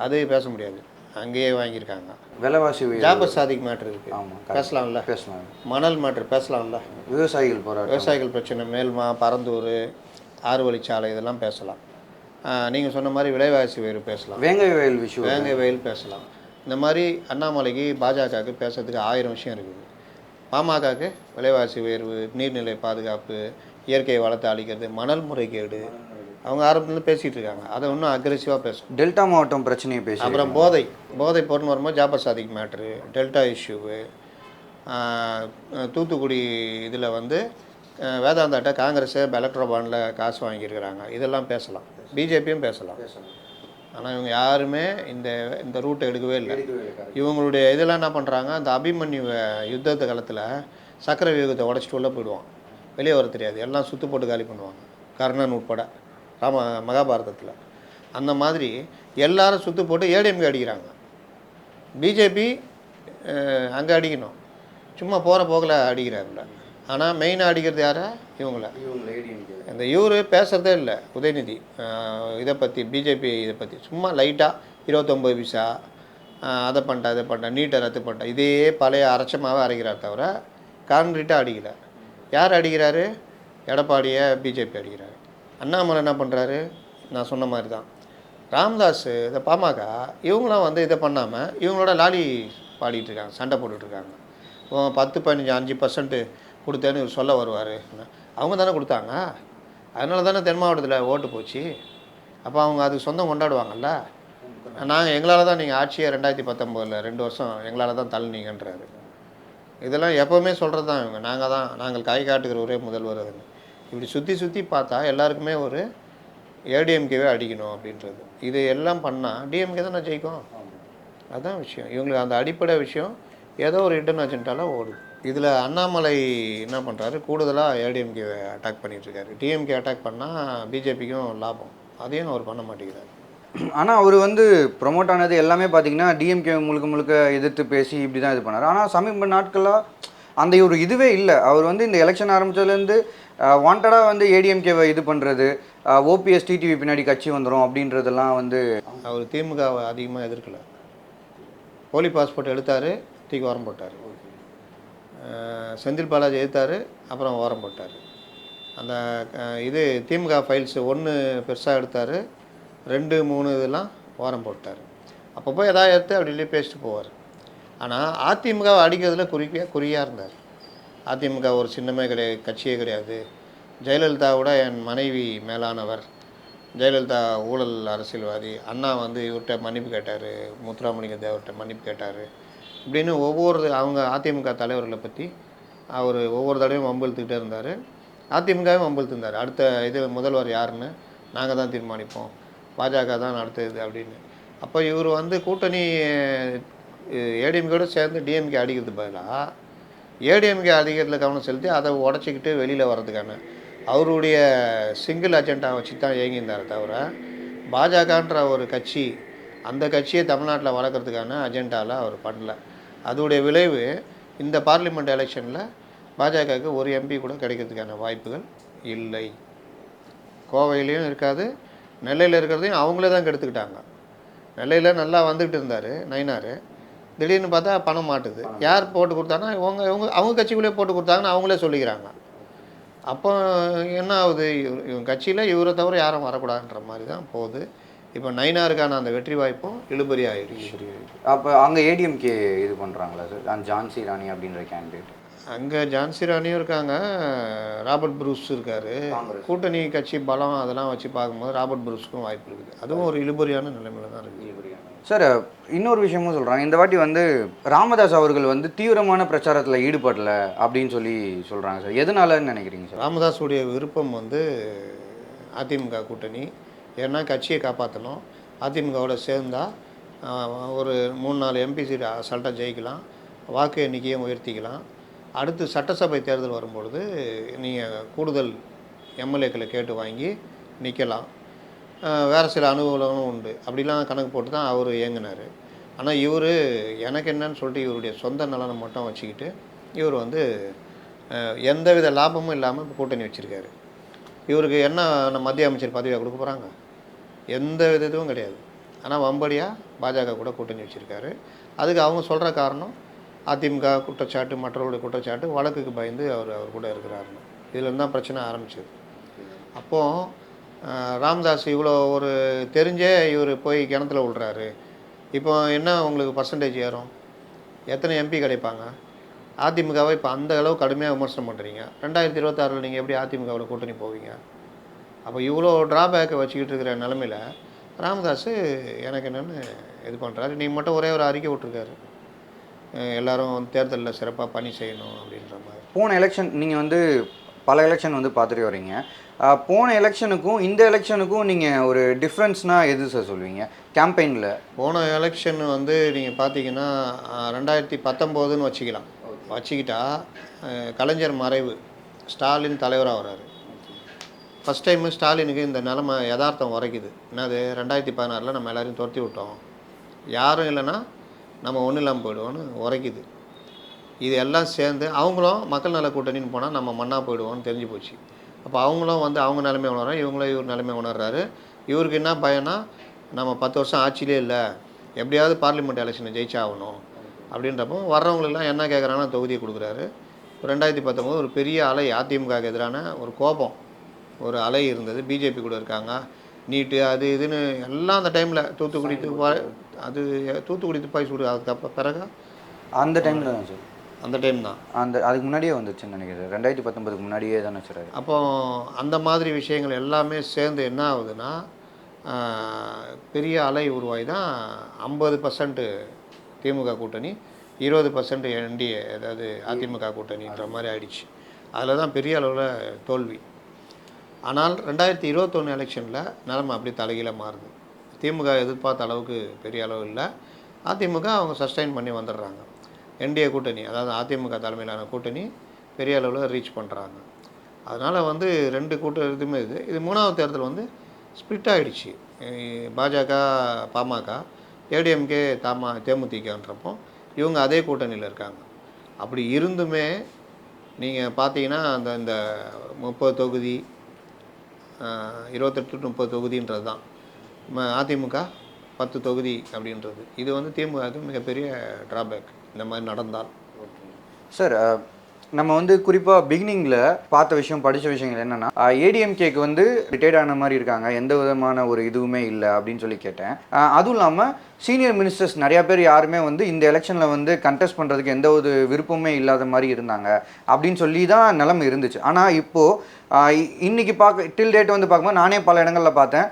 அது பேச முடியாது, அங்கேயே வாங்கியிருக்காங்க. விலைவாசி ஜாபர் சாதிக் மேட்ரு இருக்குது, ஆமாம் பேசலாம்ல. பேசலாம். மணல் மேட்ரு பேசலாம்ல. விவசாயிகள் பிரச்சனை, மேல்மா, பரந்தூர், 6 வழிச்சாலை, இதெல்லாம் பேசலாம். நீங்கள் சொன்ன மாதிரி விலைவாசி உயர்வு பேசலாம், வேங்கை வயல் விஷயம், வேங்கை வயல் பேசலாம். இந்த மாதிரி அண்ணாமலைக்கு பாஜகவுக்கு பேசுறதுக்கு 1000 விஷயம் இருக்குது. பாமகவுக்கு விலைவாசி உயர்வு, நீர்நிலை பாதுகாப்பு, இயற்கை வளத்தை அழிக்கிறது, மணல் முறைகேடு, அவங்க ஆரம்பத்துலேருந்து பேசிகிட்டு இருக்காங்க. அதை இன்னும் அக்ரெசிவாக பேசணும். டெல்டா மாவட்டம் பிரச்சனையை பேசி, அப்புறம் போதை பொருள்னு வரும்போது Jafar Sadiq matter, delta issue, Thoothukudi இதில் வந்து வேதாந்தாட்ட காங்கிரஸை எலக்ட்ரோ பாண்டில் காசு வாங்கியிருக்கிறாங்க, இதெல்லாம் பேசலாம். பிஜேபியும் பேசலாம். ஆனால் இவங்க யாருமே இந்த ரூட்டை எடுக்கவே இல்லை. இவங்களுடைய இதெல்லாம் என்ன பண்ணுறாங்க, அந்த அபிமன்யு யுத்தத்து காலத்தில் சக்கர வியூகத்தை உடச்சிட்டு உள்ளே போயிடுவான், வெளியே வர தெரியாது, எல்லாம் சுற்று போட்டு காலி பண்ணுவாங்க, கர்ணன் உட்பட மகாபாரதத்தில். அந்த மாதிரி எல்லாரும் சுற்று போட்டு ஏடிஎம்கே அடிக்கிறாங்க. பிஜேபி அங்கே அடிக்கணும், சும்மா போகிற போக்கில் அடிக்கிறாங்கள. ஆனால் மெயினாக அடிக்கிறது யாரை? இவங்கள. இந்த இவர் பேசுகிறதே இல்லை, உதயநிதி இதை பற்றி, பிஜேபி இதை பற்றி சும்மா லைட்டாக 29 பைசா அதை பண்ணிட்டேன் இதை பண்ணிட்டேன், நீட்டை ரத்து பண்ணிட்டேன், இதே பழைய அரைச்சமாகவே அரைக்கிறார் தவிர கான்கிரீட்டாக அடிக்கலை. யார் அடிக்கிறாரு? எடப்பாடியை பிஜேபி அடிக்கிறாரு. அண்ணாமலை என்ன பண்ணுறாரு? நான் சொன்ன மாதிரி தான். ராமதாஸ், இதை பாமக இவங்களாம் வந்து இதை பண்ணாமல் இவங்களோட லாலி பாடிட்டு இருக்காங்க, சண்டை போட்டுட்ருக்காங்க. 10, 15, 5% கொடுத்தேன்னு இவர் சொல்ல வருவார். அவங்க தானே கொடுத்தாங்க, அதனால தானே தென் மாவட்டத்தில் ஓட்டு போச்சு. அப்போ அவங்க அதுக்கு சொந்தம் கொண்டாடுவாங்கல்ல. நாங்கள் எங்களால் தான் நீங்கள் ஆட்சியை 2019 2 வருஷம் எங்களால் தான் தள்ளினீங்கன்றாரு. இதெல்லாம் எப்போவுமே சொல்கிறது தான் இவங்க. நாங்கள் கை காட்டுகிற ஒரே முதல்வர் அதுன்னு. இப்படி சுற்றி பார்த்தா எல்லாருக்குமே ஒரு ஏடிஎம்கேவே அடிக்கணும் அப்படின்றது. இது எல்லாம் பண்ணால் டிஎம்கே தான் ஜெயிக்கும். அதுதான் விஷயம். இவங்களுக்கு அந்த அடிப்படை விஷயம் ஏதோ ஒரு இன்டர்ன் அஜெண்டாவில் ஓடுது. இதில் அண்ணாமலை என்ன பண்ணுறாரு, கூடுதலாக ஏடிஎம்கே அட்டாக் பண்ணிகிட்ருக்காரு. டிஎம்கே அட்டாக் பண்ணால் பிஜேபிக்கும் லாபம், அதையும் அவர் பண்ண மாட்டேங்கிறார். ஆனால் அவர் வந்து ப்ரொமோட் ஆனது எல்லாமே பார்த்தீங்கன்னா டிஎம்கே முழுக்க எதிர்த்து பேசி இப்படி தான் இது பண்ணார். ஆனால் சமீப நாட்களாக அந்த ஒரு இதுவே இல்லை. அவர் வந்து இந்த எலெக்ஷன் ஆரம்பித்ததுலேருந்து வாண்டடாக வந்து ஏடிஎம்கேவை இது பண்ணுறது, ஓபிஎஸ் டிடிவி பின்னாடி கட்சி வந்துடும் அப்படின்றதெல்லாம் வந்து அவர் திமுகவை அதிகமாக எதிர்க்கலை. போலி பாஸ்போர்ட் எடுத்தார், தூக்கி ஓரம் போட்டார். செந்தில் பாலாஜி எடுத்தார், அப்புறம் ஓரம் போட்டார். அந்த இது திமுக ஃபைல்ஸ் 1 பெருசாக எடுத்தார், 2, 3 இதெல்லாம் ஓரம் போட்டார். அப்பப்போ எதாவது எடுத்து அப்படி இல்லையே பேசிட்டு போவார். ஆனால் அதிமுகவை அடிக்கிறதுல குறியாக இருந்தார். அதிமுக ஒரு சின்னமே கிடையாது, கட்சியே கிடையாது. ஜெயலலிதாவோட என் மனைவி மேலானவர், ஜெயலலிதா ஊழல் அரசியல்வாதி, அண்ணா வந்து இவர்கிட்ட மன்னிப்பு கேட்டார், முத்துராமலிங்க தேவர்கிட்ட மன்னிப்பு கேட்டார் இப்படின்னு அவங்க அதிமுக தலைவர்களை பற்றி அவர் ஒவ்வொரு தடவையும் வம்பிழுத்துக்கிட்டே இருந்தார். அதிமுகவும் வம்பிழுத்துருந்தார். அடுத்த முதல்வர் யாருன்னு நாங்கள் தான் தீர்மானிப்போம், பாஜக தான் அடுத்தது அப்படின்னு. அப்போ இவர் வந்து கூட்டணி ஏடிஎம்கேயோடு சேர்ந்து டிஎம்கே அடிக்கிறது பதிலாக ஏடிஎம்கே அதிகத்தில் கவனம் செலுத்தி அதை உடச்சிக்கிட்டு வெளியில் வர்றதுக்கான அவருடைய சிங்கிள் அஜெண்டா வச்சு தான் இயங்கியிருந்தார் தவிர பாஜகன்ற ஒரு கட்சி, அந்த கட்சியை தமிழ்நாட்டில் வளர்க்குறதுக்கான அஜெண்டாவில் அவர் பண்ணல. அதோடைய விளைவு இந்த பார்லிமெண்ட் எலெக்ஷனில் பாஜகவுக்கு ஒரு எம்பி கூட கிடைக்கிறதுக்கான வாய்ப்புகள் இல்லை. கோவையிலையும் இருக்காது, நெல்லையில் இருக்கிறதையும் அவங்களே தான் கெடுத்துக்கிட்டாங்க. நெல்லையில் நல்லா வந்துக்கிட்டு இருந்தார் நயினார், திடீர்னு பார்த்தா பணம் மாட்டுது. யார் போட்டு கொடுத்தாங்கன்னா அவங்க கட்சிக்குள்ளே போட்டு கொடுத்தாங்கன்னு அவங்களே சொல்லிக்கிறாங்க. அப்போ என்ன ஆகுது, இவங்க கட்சியில் இவரை தவிர யாரும் வரக்கூடாதுன்ற மாதிரி தான் போகுது. இப்போ நயினாருக்கான அந்த வெற்றி வாய்ப்பும் இழுபறி ஆகிடுச்சு. அப்போ அங்கே ஏடிஎம்கே இது பண்ணுறாங்களா சார், ஜான்சி ராணி அப்படின்ற கேண்டிடேட்? அங்கே ஜான்சி ராணியும் இருக்காங்க, ராபர்ட் ப்ரூஸ் இருக்கார். கூட்டணி கட்சி பலம் அதெல்லாம் வச்சு பார்க்கும்போது ராபர்ட் ப்ரூஸ்க்கும் வாய்ப்பு இருக்குது. அதுவும் ஒரு இழுபறியான நிலைமையில் தான் இருக்குது. சார் இன்னொரு விஷயமும் சொல்கிறாங்க, இந்த வாட்டி வந்து ராமதாஸ் அவர்கள் வந்து தீவிரமான பிரச்சாரத்தில் ஈடுபடலை அப்படின்னு சொல்கிறாங்க சார். எதனாலன்னு நினைக்கிறீங்க சார்? ராமதாஸுடைய விருப்பம் வந்து அதிமுக கூட்டணி, ஏன்னா கட்சியை காப்பாற்றணும். அதிமுகவோட சேர்ந்தால் ஒரு 3-4 எம்பி சீட் அசால்ட்டாக ஜெயிக்கலாம், வாக்கு எண்ணிக்கையும் உயர்த்திக்கலாம். அடுத்து சட்டசபை தேர்தல் வரும்பொழுது நீங்கள் கூடுதல் எம்எல்ஏக்களை கேட்டு வாங்கி நிற்கலாம். வேறு சில அனுகூலங்களும் உண்டு. அப்படிலாம் கணக்கு போட்டு தான் அவர் இயங்கினார். ஆனால் இவர் எனக்கு என்னன்னு சொல்லிட்டு இவருடைய சொந்த நலனை மட்டும் வச்சுக்கிட்டு இவர் வந்து எந்தவித லாபமும் இல்லாமல் இப்போ கூட்டணி வச்சுருக்காரு. இவருக்கு என்ன நம்ம மத்திய அமைச்சர் பதவியாக கொடுக்க போகிறாங்க? எந்த வித இதுவும் கிடையாது. ஆனால் வம்படியாக பாஜக கூட கூட்டணி வச்சுருக்காரு. அதுக்கு அவங்க சொல்கிற காரணம் அதிமுக குற்றச்சாட்டு, மற்றவர்களுடைய குற்றச்சாட்டு, வழக்குக்கு பயந்து அவர் கூட இருக்கிறாருன்னு. இதுலேருந்து தான் பிரச்சனை ஆரம்பிச்சது. அப்போது ராமதாஸ் இவ்வளோ ஒரு தெரிஞ்சே இவர் போய் கிணத்துல விழுறாரு. இப்போ என்ன உங்களுக்கு பர்சன்டேஜ் ஏறும்? எத்தனை எம்பி கிடைப்பாங்க? அதிமுகவை இப்போ அந்த அளவு கடுமையாக விமர்சனம் பண்ணுறீங்க. 2026 நீங்கள் எப்படி அதிமுகவில் கூட்டணி போவீங்க? அப்போ இவ்வளோ ட்ராபேக்கை வச்சுக்கிட்டு இருக்கிற நிலமையில் ராமதாஸ் எனக்கு என்னென்னு இது பண்ணுறாரு. நீ மட்டும் ஒரே ஒரு அறிக்கை விட்டுருக்காரு, எல்லோரும் தேர்தலில் சிறப்பாக பணி செய்யணும் அப்படின்ற மாதிரி. போன எலெக்ஷன் நீங்கள் வந்து பல எலெக்ஷன் வந்து பார்த்துட்டு வரீங்க. போன எலெக்ஷனுக்கும் இந்த எலெக்ஷனுக்கும் நீங்கள் ஒரு டிஃப்ரென்ஸ்னால் எது சார் சொல்லுவீங்க கேம்பெயினில்? போன எலெக்ஷன் வந்து நீங்கள் பார்த்தீங்கன்னா 2019ன்னு வச்சுக்கிட்டா கலைஞர் மறைவு, ஸ்டாலின் தலைவராக வர்றாரு. ஃபஸ்ட் டைமு ஸ்டாலினுக்கு இந்த நிலமை யதார்த்தம் உரைக்குது. என்னது, 2016 நம்ம எல்லோரையும் துரத்தி விட்டோம், யாரும் இல்லைன்னா நம்ம ஒன்றும் இல்லாமல் போயிடுவோன்னு உரைக்குது. இது எல்லாம் சேர்ந்து அவங்களும் மக்கள் நல கூட்டணின்னு போனால் நம்ம மண்ணாக போயிடுவோம்னு தெரிஞ்சு போச்சு. அப்போ அவங்களும் வந்து அவங்க நிலைமை உணர்றாங்க, இவங்களும் இவர் நிலைமை உணர்றாரு. இவருக்கு என்ன பயம்னா, நம்ம 10 வருஷம் ஆட்சியிலே இல்லை, எப்படியாவது பார்லிமெண்ட் எலெக்ஷனை ஜெயிச்சாகணும் அப்படின்றப்போ வர்றவங்களெல்லாம் என்ன கேட்குறாங்கன்னா தொகுதியை கொடுக்குறாரு. 2019 ஒரு பெரிய அலை அதிமுகவுக்கு எதிரான ஒரு கோபம், ஒரு அலை இருந்தது. பிஜேபி கூட இருக்காங்க, நீட்டு அது இதுன்னு எல்லாம் அந்த டைமில் தூத்துக்குடி துப்பாக்கி சூடு. அதுக்கப்புறம் பிறகு அந்த டைமில் தான் சார், அந்த டைம் தான், அதுக்கு முன்னாடியே வந்துச்சுன்னு நினைக்கிறேன். 2019க்கு முன்னாடியே தானே சார். அப்போ அந்த மாதிரி விஷயங்கள் எல்லாமே சேர்ந்து என்ன ஆகுதுன்னா, பெரிய அலை உருவாகி தான் 50% திமுக கூட்டணி, 20% என்டிஏ, அதாவது அதிமுக கூட்டணின்ற மாதிரி ஆயிடுச்சு. அதில் தான் பெரிய அளவில் தோல்வி. ஆனால் 2021 எலெக்ஷனில் நிலைமை அப்படி தலைகீழ மாறுது. திமுக எதிர்பார்த்த அளவுக்கு பெரிய அளவு இல்லை, அதிமுக அவங்க சஸ்டைன் பண்ணி வந்துடுறாங்க. என்டிஏ கூட்டணி, அதாவது அதிமுக தலைமையிலான கூட்டணி பெரிய அளவில் ரீச் பண்ணுறாங்க. அதனால் வந்து 2 இதுவுமே இது 3வது தேர்தல் வந்து ஸ்ப்ளிட் ஆகிடுச்சு. பாஜக, பாமக, ஏடிஎம்கே, தேமுதிகன்றப்போ இவங்க அதே கூட்டணியில் இருக்காங்க. அப்படி இருந்துமே நீங்கள் பார்த்தீங்கன்னா இந்த 30 தொகுதி 28-30 தொகுதின்றது தான், அதிமுக 10 தொகுதி அப்படின்றது. இது வந்து திமுகவுக்கு மிகப்பெரிய ட்ராபேக் இந்த மாதிரி நடந்தால். சார், நம்ம வந்து குறிப்பாக பிகினிங்கில் பார்த்த விஷயம், படித்த விஷயங்கள் என்னென்னா, ஏடிஎம்கேக்கு வந்து ரிட்டையர்ட் ஆன மாதிரி இருக்காங்க, எந்த விதமான ஒரு இதுவுமே இல்லை அப்படின்னு சொல்லி கேட்டேன். அதுவும் இல்லாமல் சீனியர் மினிஸ்டர்ஸ் நிறையா பேர் யாருமே வந்து இந்த எலெக்ஷனில் வந்து கண்டெஸ்ட் பண்ணுறதுக்கு எந்த ஒரு விருப்பமே இல்லாத மாதிரி இருந்தாங்க அப்படின்னு சொல்லி தான் நிலைமை இருந்துச்சு. ஆனால் இப்போது இன்றைக்கி டில் டேட் வந்து பார்க்கும்போது நானே பல இடங்களில் பார்த்தேன்,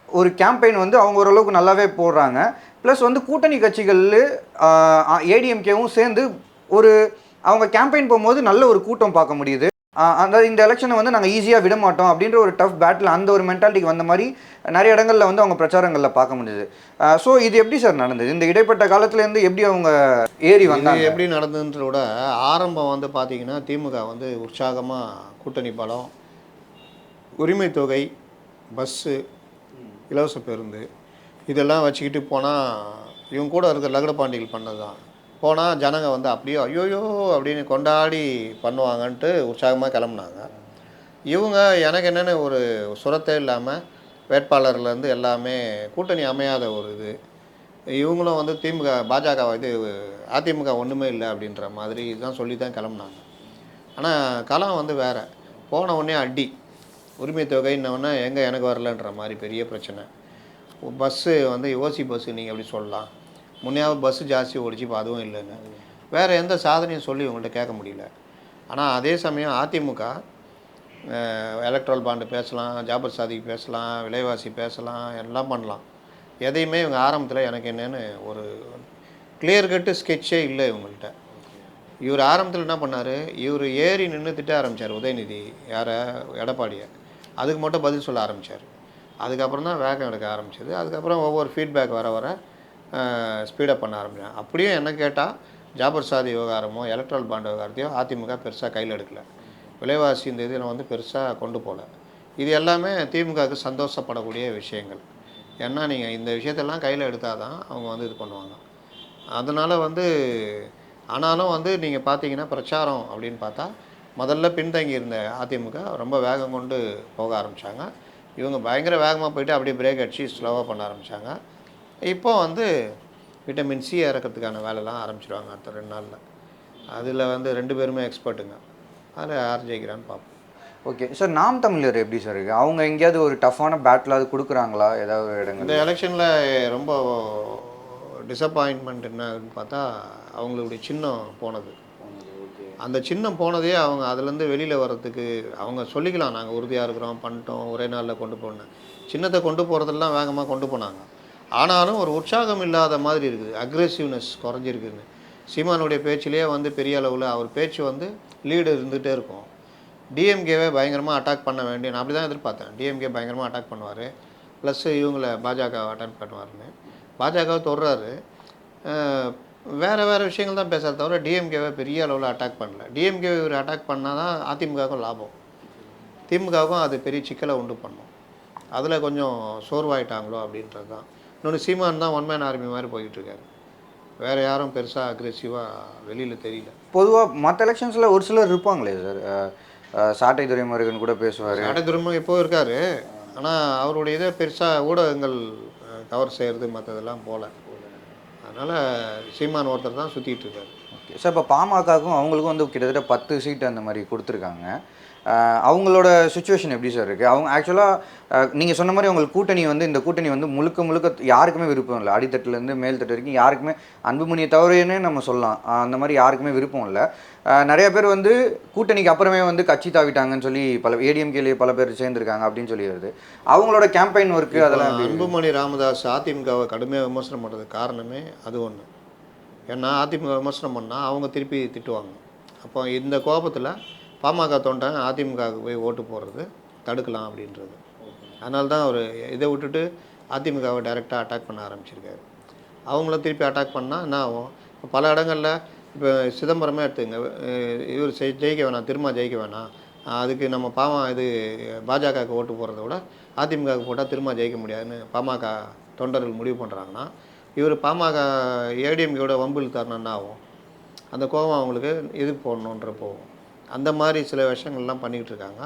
ஒரு கேம்பெயின் வந்து அவங்க ஓரளவுக்கு நல்லாவே போடுறாங்க. ப்ளஸ் வந்து கூட்டணி கட்சிகள் ஏடிஎம்கேவும் சேர்ந்து ஒரு அவங்க கேம்பெயின் போகும்போது நல்ல ஒரு கூட்டம் பார்க்க முடியுது. அந்த இந்த எலெக்ஷனை வந்து நாங்கள் ஈஸியாக விட மாட்டோம் அப்படின்ற ஒரு டஃப் பேட்டில் அந்த ஒரு மென்டாலிட்டிக்கு வந்த மாதிரி நிறைய இடங்களில் வந்து அவங்க பிரச்சாரங்களில் பார்க்க முடியுது. ஸோ இது எப்படி சார் நடந்தது? இந்த இடைப்பட்ட காலத்துலேருந்து எப்படி அவங்க ஏறி வந்தாங்க? எப்படி நடந்ததுன்றத விட ஆரம்பம் வந்து பார்த்திங்கன்னா திமுக வந்து உற்சாகமாக கூட்டணி பலம், உரிமை தொகை, பஸ்ஸு, இலவச பேருந்து இதெல்லாம் வச்சுக்கிட்டு போனால், இவங்க கூட இருக்கிற லகடபாண்டிகள் பண்ணது தான். போனால் ஜனங்க வந்து அப்படியே ஐயோயோ அப்படின்னு கொண்டாடி பண்ணுவாங்கன்ட்டு உற்சாகமாக கிளம்புனாங்க. இவங்க எனக்கு என்னென்னு ஒரு சுரத்தே இல்லாமல் வேட்பாளர்லேருந்து எல்லாமே கூட்டணி அமையாத ஒரு இது. இவங்களும் வந்து பாஜக அதிமுக ஒன்றுமே இல்லை அப்படின்ற மாதிரி தான் சொல்லி தான் கிளம்புனாங்க. ஆனால் களம் வந்து வேறு. போன உடனே அடி, உரிமை தொகைன்னொன்னே எங்கே எனக்கு வரலன்ற மாதிரி பெரிய பிரச்சனை. பஸ்ஸு வந்து ஓசி பஸ்ஸு நீங்கள் எப்படி சொல்லலாம், முன்னையாவது பஸ்ஸு ஜாஸ்தி ஓடிச்சு, இப்போ அதுவும் இல்லைன்னு. வேறு எந்த சாதனையும் சொல்லி உங்கள்கிட்ட கேட்க முடியல. ஆனால் அதே சமயம் அதிமுக எலக்ட்ரல் பாண்டு பேசலாம், ஜாபர் சாதிக்கு பேசலாம், விலைவாசி பேசலாம், எல்லாம் பண்ணலாம். எதையுமே இவங்க ஆரம்பத்தில் எனக்கு என்னென்னு ஒரு கிளியர் கட்டு ஸ்கெட்சே இல்லை இவங்கள்ட்ட. இவர் ஆரம்பத்தில் என்ன பண்ணார், இவர் ஏறி நின்று திட்ட ஆரம்பித்தார் உதயநிதி, யாரை, எடப்பாடியை. அதுக்கு மட்டும் பதில் சொல்ல ஆரம்பித்தார். அதுக்கப்புறம் தான் வேகம் எடுக்க ஆரம்பிச்சது. அதுக்கப்புறம் ஒவ்வொரு ஃபீட்பேக் வர ஸ்பீடப் பண்ண ஆரம்பித்தாங்க. அப்படியும் என்ன கேட்டால் ஜாபர் சாதி விவகாரமோ எலக்ட்ரல் பாண்ட் விவகாரத்தையோ அதிமுக பெருசாக கையில் எடுக்கலை. விலைவாசி இந்த இதில் வந்து பெருசாக கொண்டு போகல. இது எல்லாமே திமுகவுக்கு சந்தோஷப்படக்கூடிய விஷயங்கள். ஏன்னா நீங்கள் இந்த விஷயத்தெல்லாம் கையில் எடுத்தால் தான் அவங்க வந்து இது பண்ணுவாங்க. அதனால் வந்து ஆனாலும் வந்து நீங்கள் பார்த்தீங்கன்னா பிரச்சாரம் அப்படின்னு பார்த்தா முதல்ல பின்தங்கி இருந்த அதிமுக ரொம்ப வேகம் கொண்டு போக ஆரம்பித்தாங்க. இவங்க பயங்கர வேகமாக போயிட்டு அப்படியே பிரேக் அடித்து ஸ்லோவாக பண்ண ஆரம்பித்தாங்க. இப்போ வந்து விட்டமின் சி இறக்கிறதுக்கான வேலைலாம் ஆரம்பிச்சிடுவாங்க அடுத்த 2 நாளில். அதில் வந்து 2 பேருமே எக்ஸ்பர்ட்டுங்க. அதில் யார் ஜெயிக்கிறான்னு பார்ப்போம். ஓகே சார், நாம் தமிழர் எப்படி சார் இருக்குது? அவங்க எங்கேயாவது ஒரு டஃப்பான பேட்டில் கொடுக்குறாங்களா ஏதாவது இடங்கள்? இந்த எலெக்ஷனில் ரொம்ப டிசப்பாயின்மெண்ட் என்னன்னு பார்த்தா அவங்களுடைய சின்னம் போனது. அந்த சின்னம் போனதே அவங்க அதுலேருந்து வெளியில் வர்றதுக்கு அவங்க சொல்லிக்கலாம், நாங்கள் உறுதியாக இருக்கிறோம், பண்ணிட்டோம், ஒரே நாளில் கொண்டு போனேன். சின்னத்தை கொண்டு போகிறதெல்லாம் வேகமாக கொண்டு போனாங்க. ஆனாலும் ஒரு உற்சாகம் இல்லாத மாதிரி இருக்குது, அக்ரெசிவ்னஸ் குறைஞ்சிருக்குன்னு. சீமானுடைய பேச்சிலேயே வந்து பெரிய அளவில் அவர் பேச்சு வந்து லீடு இருந்துகிட்டே இருக்கும். டிஎம்கேவை பயங்கரமாக அட்டாக் பண்ண வேண்டிய, நான் அப்படி தான் எதிர்பார்த்தேன். டிஎம்கே பயங்கரமாக அட்டாக் பண்ணுவார், ப்ளஸ் இவங்களை பாஜகவை அட்டாக் பண்ணுவார்னு. பாஜகவை தொடுறாரு, வேறு விஷயங்கள் தான் பேசுகிறத தவிர டிஎம்கேவை பெரிய அளவில் அட்டாக் பண்ணல. டிஎம்கேவை இவர் அட்டாக் பண்ணால் தான் அதிமுகவுக்கும் லாபம், திமுகவுக்கும் அது பெரிய சிக்கலை உண்டு பண்ணும். அதில் கொஞ்சம் சோர்வாயிட்டாங்களோ அப்படின்றது தான். இன்னொன்று, சீமான் தான் ஒன் மேன் ஆர்மி மாதிரி போய்கிட்டுருக்காரு. வேறு யாரும் பெருசாக அக்ரெசிவாக வெளியில் தெரியல. பொதுவாக மற்ற எலெக்ஷன்ஸில் ஒரு சிலர் இருப்பாங்களே சார், சாட்டை துரைமுருகன் கூட பேசுவார். சாட்டை துரைமுருகன் எப்போது இருக்கார், ஆனால் அவருடைய இதை பெருசாக ஊடகங்கள் கவர் செய்கிறது மற்றதெல்லாம் போகல. அதனால் சீமான் ஒருத்தர் தான் சுற்றிட்டு இருக்காரு. ஓகே சார், இப்போ பாமகவுக்கும் அவங்களுக்கும் வந்து கிட்டத்தட்ட 10 சீட்டு அந்த மாதிரி கொடுத்துருக்காங்க. அவங்களோட சுச்சுவேஷன் எப்படி சார் இருக்குது? அவங்க ஆக்சுவலாக நீங்கள் சொன்ன மாதிரி அவங்களுக்கு கூட்டணி வந்து, இந்த கூட்டணி வந்து முழுக்க யாருக்குமே விருப்பம் இல்லை. அடித்தட்டுலேருந்து மேல்தட்டு வரைக்கும் யாருக்குமே, அன்புமணியை தவறுன்னு நம்ம சொல்லலாம், அந்த மாதிரி யாருக்குமே விருப்பம் இல்லை. நிறைய பேர் வந்து கூட்டணிக்கு அப்புறமே வந்து கட்சி தாவிட்டாங்கன்னு சொல்லி ஏடிஎம்கேலேயே பல பேர் சேர்ந்துருக்காங்க அப்படின்னு சொல்லி வருது. அவங்களோட கேம்பெயின் ஒர்க்கு அதெல்லாம். அன்புமணி ராமதாஸ் அதிமுகவை கடுமையாக விமர்சனம் பண்ணுறதுக்கு காரணமே அது ஒன்று. ஏன்னா அதிமுக விமர்சனம் பண்ணால் அவங்க திருப்பி திட்டுவாங்க. அப்போ இந்த கோபத்தில் பாமக தொண்டை அதிமுகவுக்கு போய் ஓட்டு போடுறது தடுக்கலாம் அப்படின்றது. அதனால தான் அவர் இதை விட்டுட்டு அதிமுகவை டைரெக்டாக அட்டாக் பண்ண ஆரம்பிச்சிருக்காரு. அவங்கள திருப்பி அட்டாக் பண்ணால் என்ன ஆகும்? இப்போ பல இடங்களில், இப்போ சிதம்பரமே எடுத்துங்க, இவர் ஜெயிக்க வேணாம், திரும்ப ஜெயிக்க வேணாம், அதுக்கு நம்ம பாஜகவுக்கு ஓட்டு போடுறத விட அதிமுகவுக்கு போட்டால் திரும்ப ஜெயிக்க முடியாதுன்னு பாமக தொண்டர்கள் முடிவு பண்ணுறாங்கன்னா, இவர் பாமக ஏடிஎம்கேயோட வம்பு இழுத்தாருன்னா என்ன ஆகும்? அந்த கோபம் அவங்களுக்கு எதுக்கு போடணுன்ற போகும். அந்த மாதிரி சில விஷயங்கள்லாம் பண்ணிக்கிட்டு இருக்காங்க.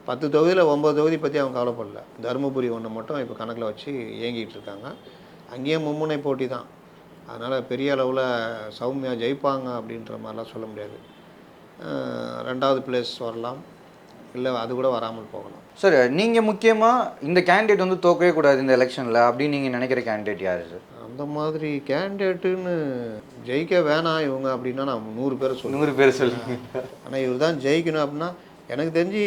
10 தொகுதியில் 9 தொகுதி பற்றி அவங்க கவலைப்படல. தருமபுரி ஒன்று மட்டும் இப்போ கணக்கில் வச்சு இயங்கிட்டு இருக்காங்க. அங்கேயும் மும்முனை போட்டி தான். அதனால் பெரிய அளவில் சௌமியா ஜெயிப்பாங்க அப்படின்ற மாதிரிலாம் சொல்ல முடியாது. 2வது பிளேஸ் வரலாம், இல்லை அது கூட வராமல் போகலாம். சார், நீங்கள் முக்கியமாக இந்த கேண்டிடேட் வந்து தோக்கவே கூடாது இந்த எலெக்ஷனில் அப்படின்னு நீங்கள் நினைக்கிற கேண்டிடேட் யார் சார்? அந்த மாதிரி கேண்டிடேட்டுன்னு ஜெயிக்க வேணாம் இவங்க அப்படின்னா நான் 100 பேர் சொல்லுவேன். 100 பேர் சொல்லுங்க. ஆனால் இவர் தான் ஜெயிக்கணும் அப்படின்னா, எனக்கு தெரிஞ்சு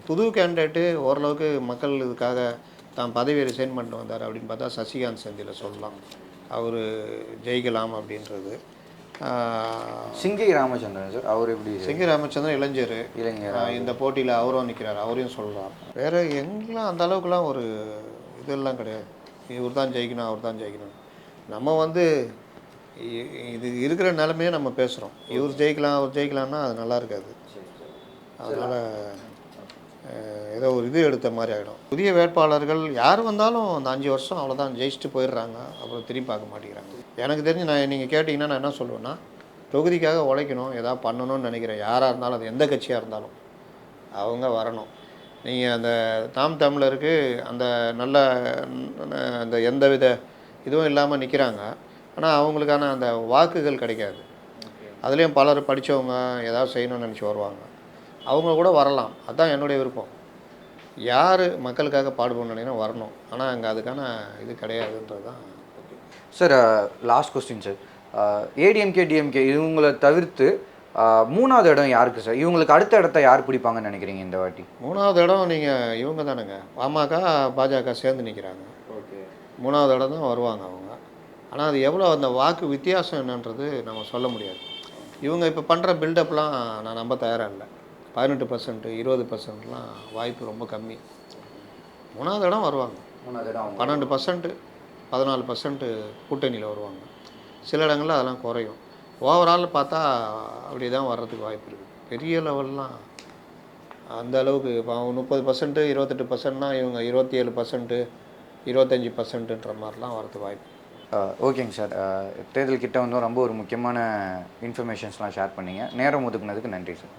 புது கேண்டிடேட்டு ஓரளவுக்கு மக்கள் இதுக்காக தான் பதவியை ரிசைன் பண்ணிட்டு வந்தார் அப்படின்னு பார்த்தா சசிகாந்த் செந்தில் சொல்லலாம். அவர் ஜெயிக்கலாம் அப்படின்றது. சிங்கை ராமச்சந்திரன் சார், அவர் எப்படி? சிங்கை ராமச்சந்திரன் இளைஞர், இந்த போட்டியில் அவரும் நிற்கிறார், அவரையும் சொல்லலாம். வேறு எங்கெல்லாம் அந்த அளவுக்குலாம் ஒரு இதெல்லாம் கிடையாது, இவர் தான் ஜெயிக்கணும் அவர் தான் ஜெயிக்கணும். நம்ம வந்து இது இருக்கிற நிலைமையே நம்ம பேசுகிறோம். இவர் ஜெயிக்கலாம் அவர் ஜெயிக்கலாம்னா அது நல்லா இருக்காது. அதனால் ஏதோ ஒரு இது எடுத்த மாதிரி ஆகிடும். புதிய வேட்பாளர்கள் யார் வந்தாலும் அந்த 5 வருஷம் அவ்வளோதான், ஜெயிச்சுட்டு போயிடுறாங்க, அப்புறம் திரும்பி பார்க்க மாட்டேங்கிறாங்க. எனக்கு தெரிஞ்சு நீங்கள் கேட்டிங்கன்னா நான் என்ன சொல்லுவேன்னா, தொகுதிக்காக உழைக்கணும், எதாவது பண்ணணும்னு நினைக்கிறேன் யாராக இருந்தாலும், அது எந்த கட்சியாக இருந்தாலும் அவங்க வரணும். நீங்கள் அந்த நாம் தமிழருக்கு அந்த நல்ல அந்த எந்தவித இதுவும் இல்லாமல் நிற்கிறாங்க, ஆனால் அவங்களுக்கான அந்த வாக்குகள் கிடைக்காது. அதுலேயும் பலர் படித்தவங்க ஏதாவது செய்யணும்னு நினச்சி வருவாங்க, அவங்க கூட வரலாம். அதுதான் என்னுடைய விருப்பம். யார் மக்களுக்காக பாடுபடணும்னு நினைக்கிறோம் வரணும், ஆனால் அங்கே அதுக்கான இது கிடையாதுன்றது தான். Sir, last question sir, ADMK DMK இவங்களை தவிர்த்து 3வது இடம் யாருக்கு சார்? இவங்களுக்கு அடுத்த இடத்த யார் பிடிப்பாங்கன்னு நினைக்கிறீங்க இந்த வாட்டி? 3வது இடம் நீங்கள் இவங்க தானுங்க, பாமக பாஜக சேர்ந்து நிற்கிறாங்க. ஓகே, 3வது இடம் தான் வருவாங்க அவங்க. ஆனால் அது எவ்வளோ அந்த வாக்கு வித்தியாசம் என்னன்றது நம்ம சொல்ல முடியாது. இவங்க இப்போ பண்ணுற பில்டப்லாம் நான் நம்ப தயாராக இல்லை. 18%, 20%லாம் வாய்ப்பு ரொம்ப கம்மி. 3வது இடம் வருவாங்க. 12%, 14% கூட்டணியில் வருவாங்க. சில இடங்களில் அதெல்லாம் குறையும். ஓவரால் பார்த்தா அப்படி தான் வர்றதுக்கு வாய்ப்பு இருக்குது. பெரிய லெவல்லாம் அந்த அளவுக்கு இப்போ 30%, 28%னா இவங்க 27%, 25%ன்ற மாதிரிலாம் வரது வாய்ப்பு. ஓகேங்க சார். தேர்தல் கிட்ட வந்து ரொம்ப ஒரு முக்கியமான இன்ஃபர்மேஷன்ஸ்லாம் ஷேர் பண்ணீங்க. நேரம் ஒதுக்குனதுக்கு நன்றி சார்.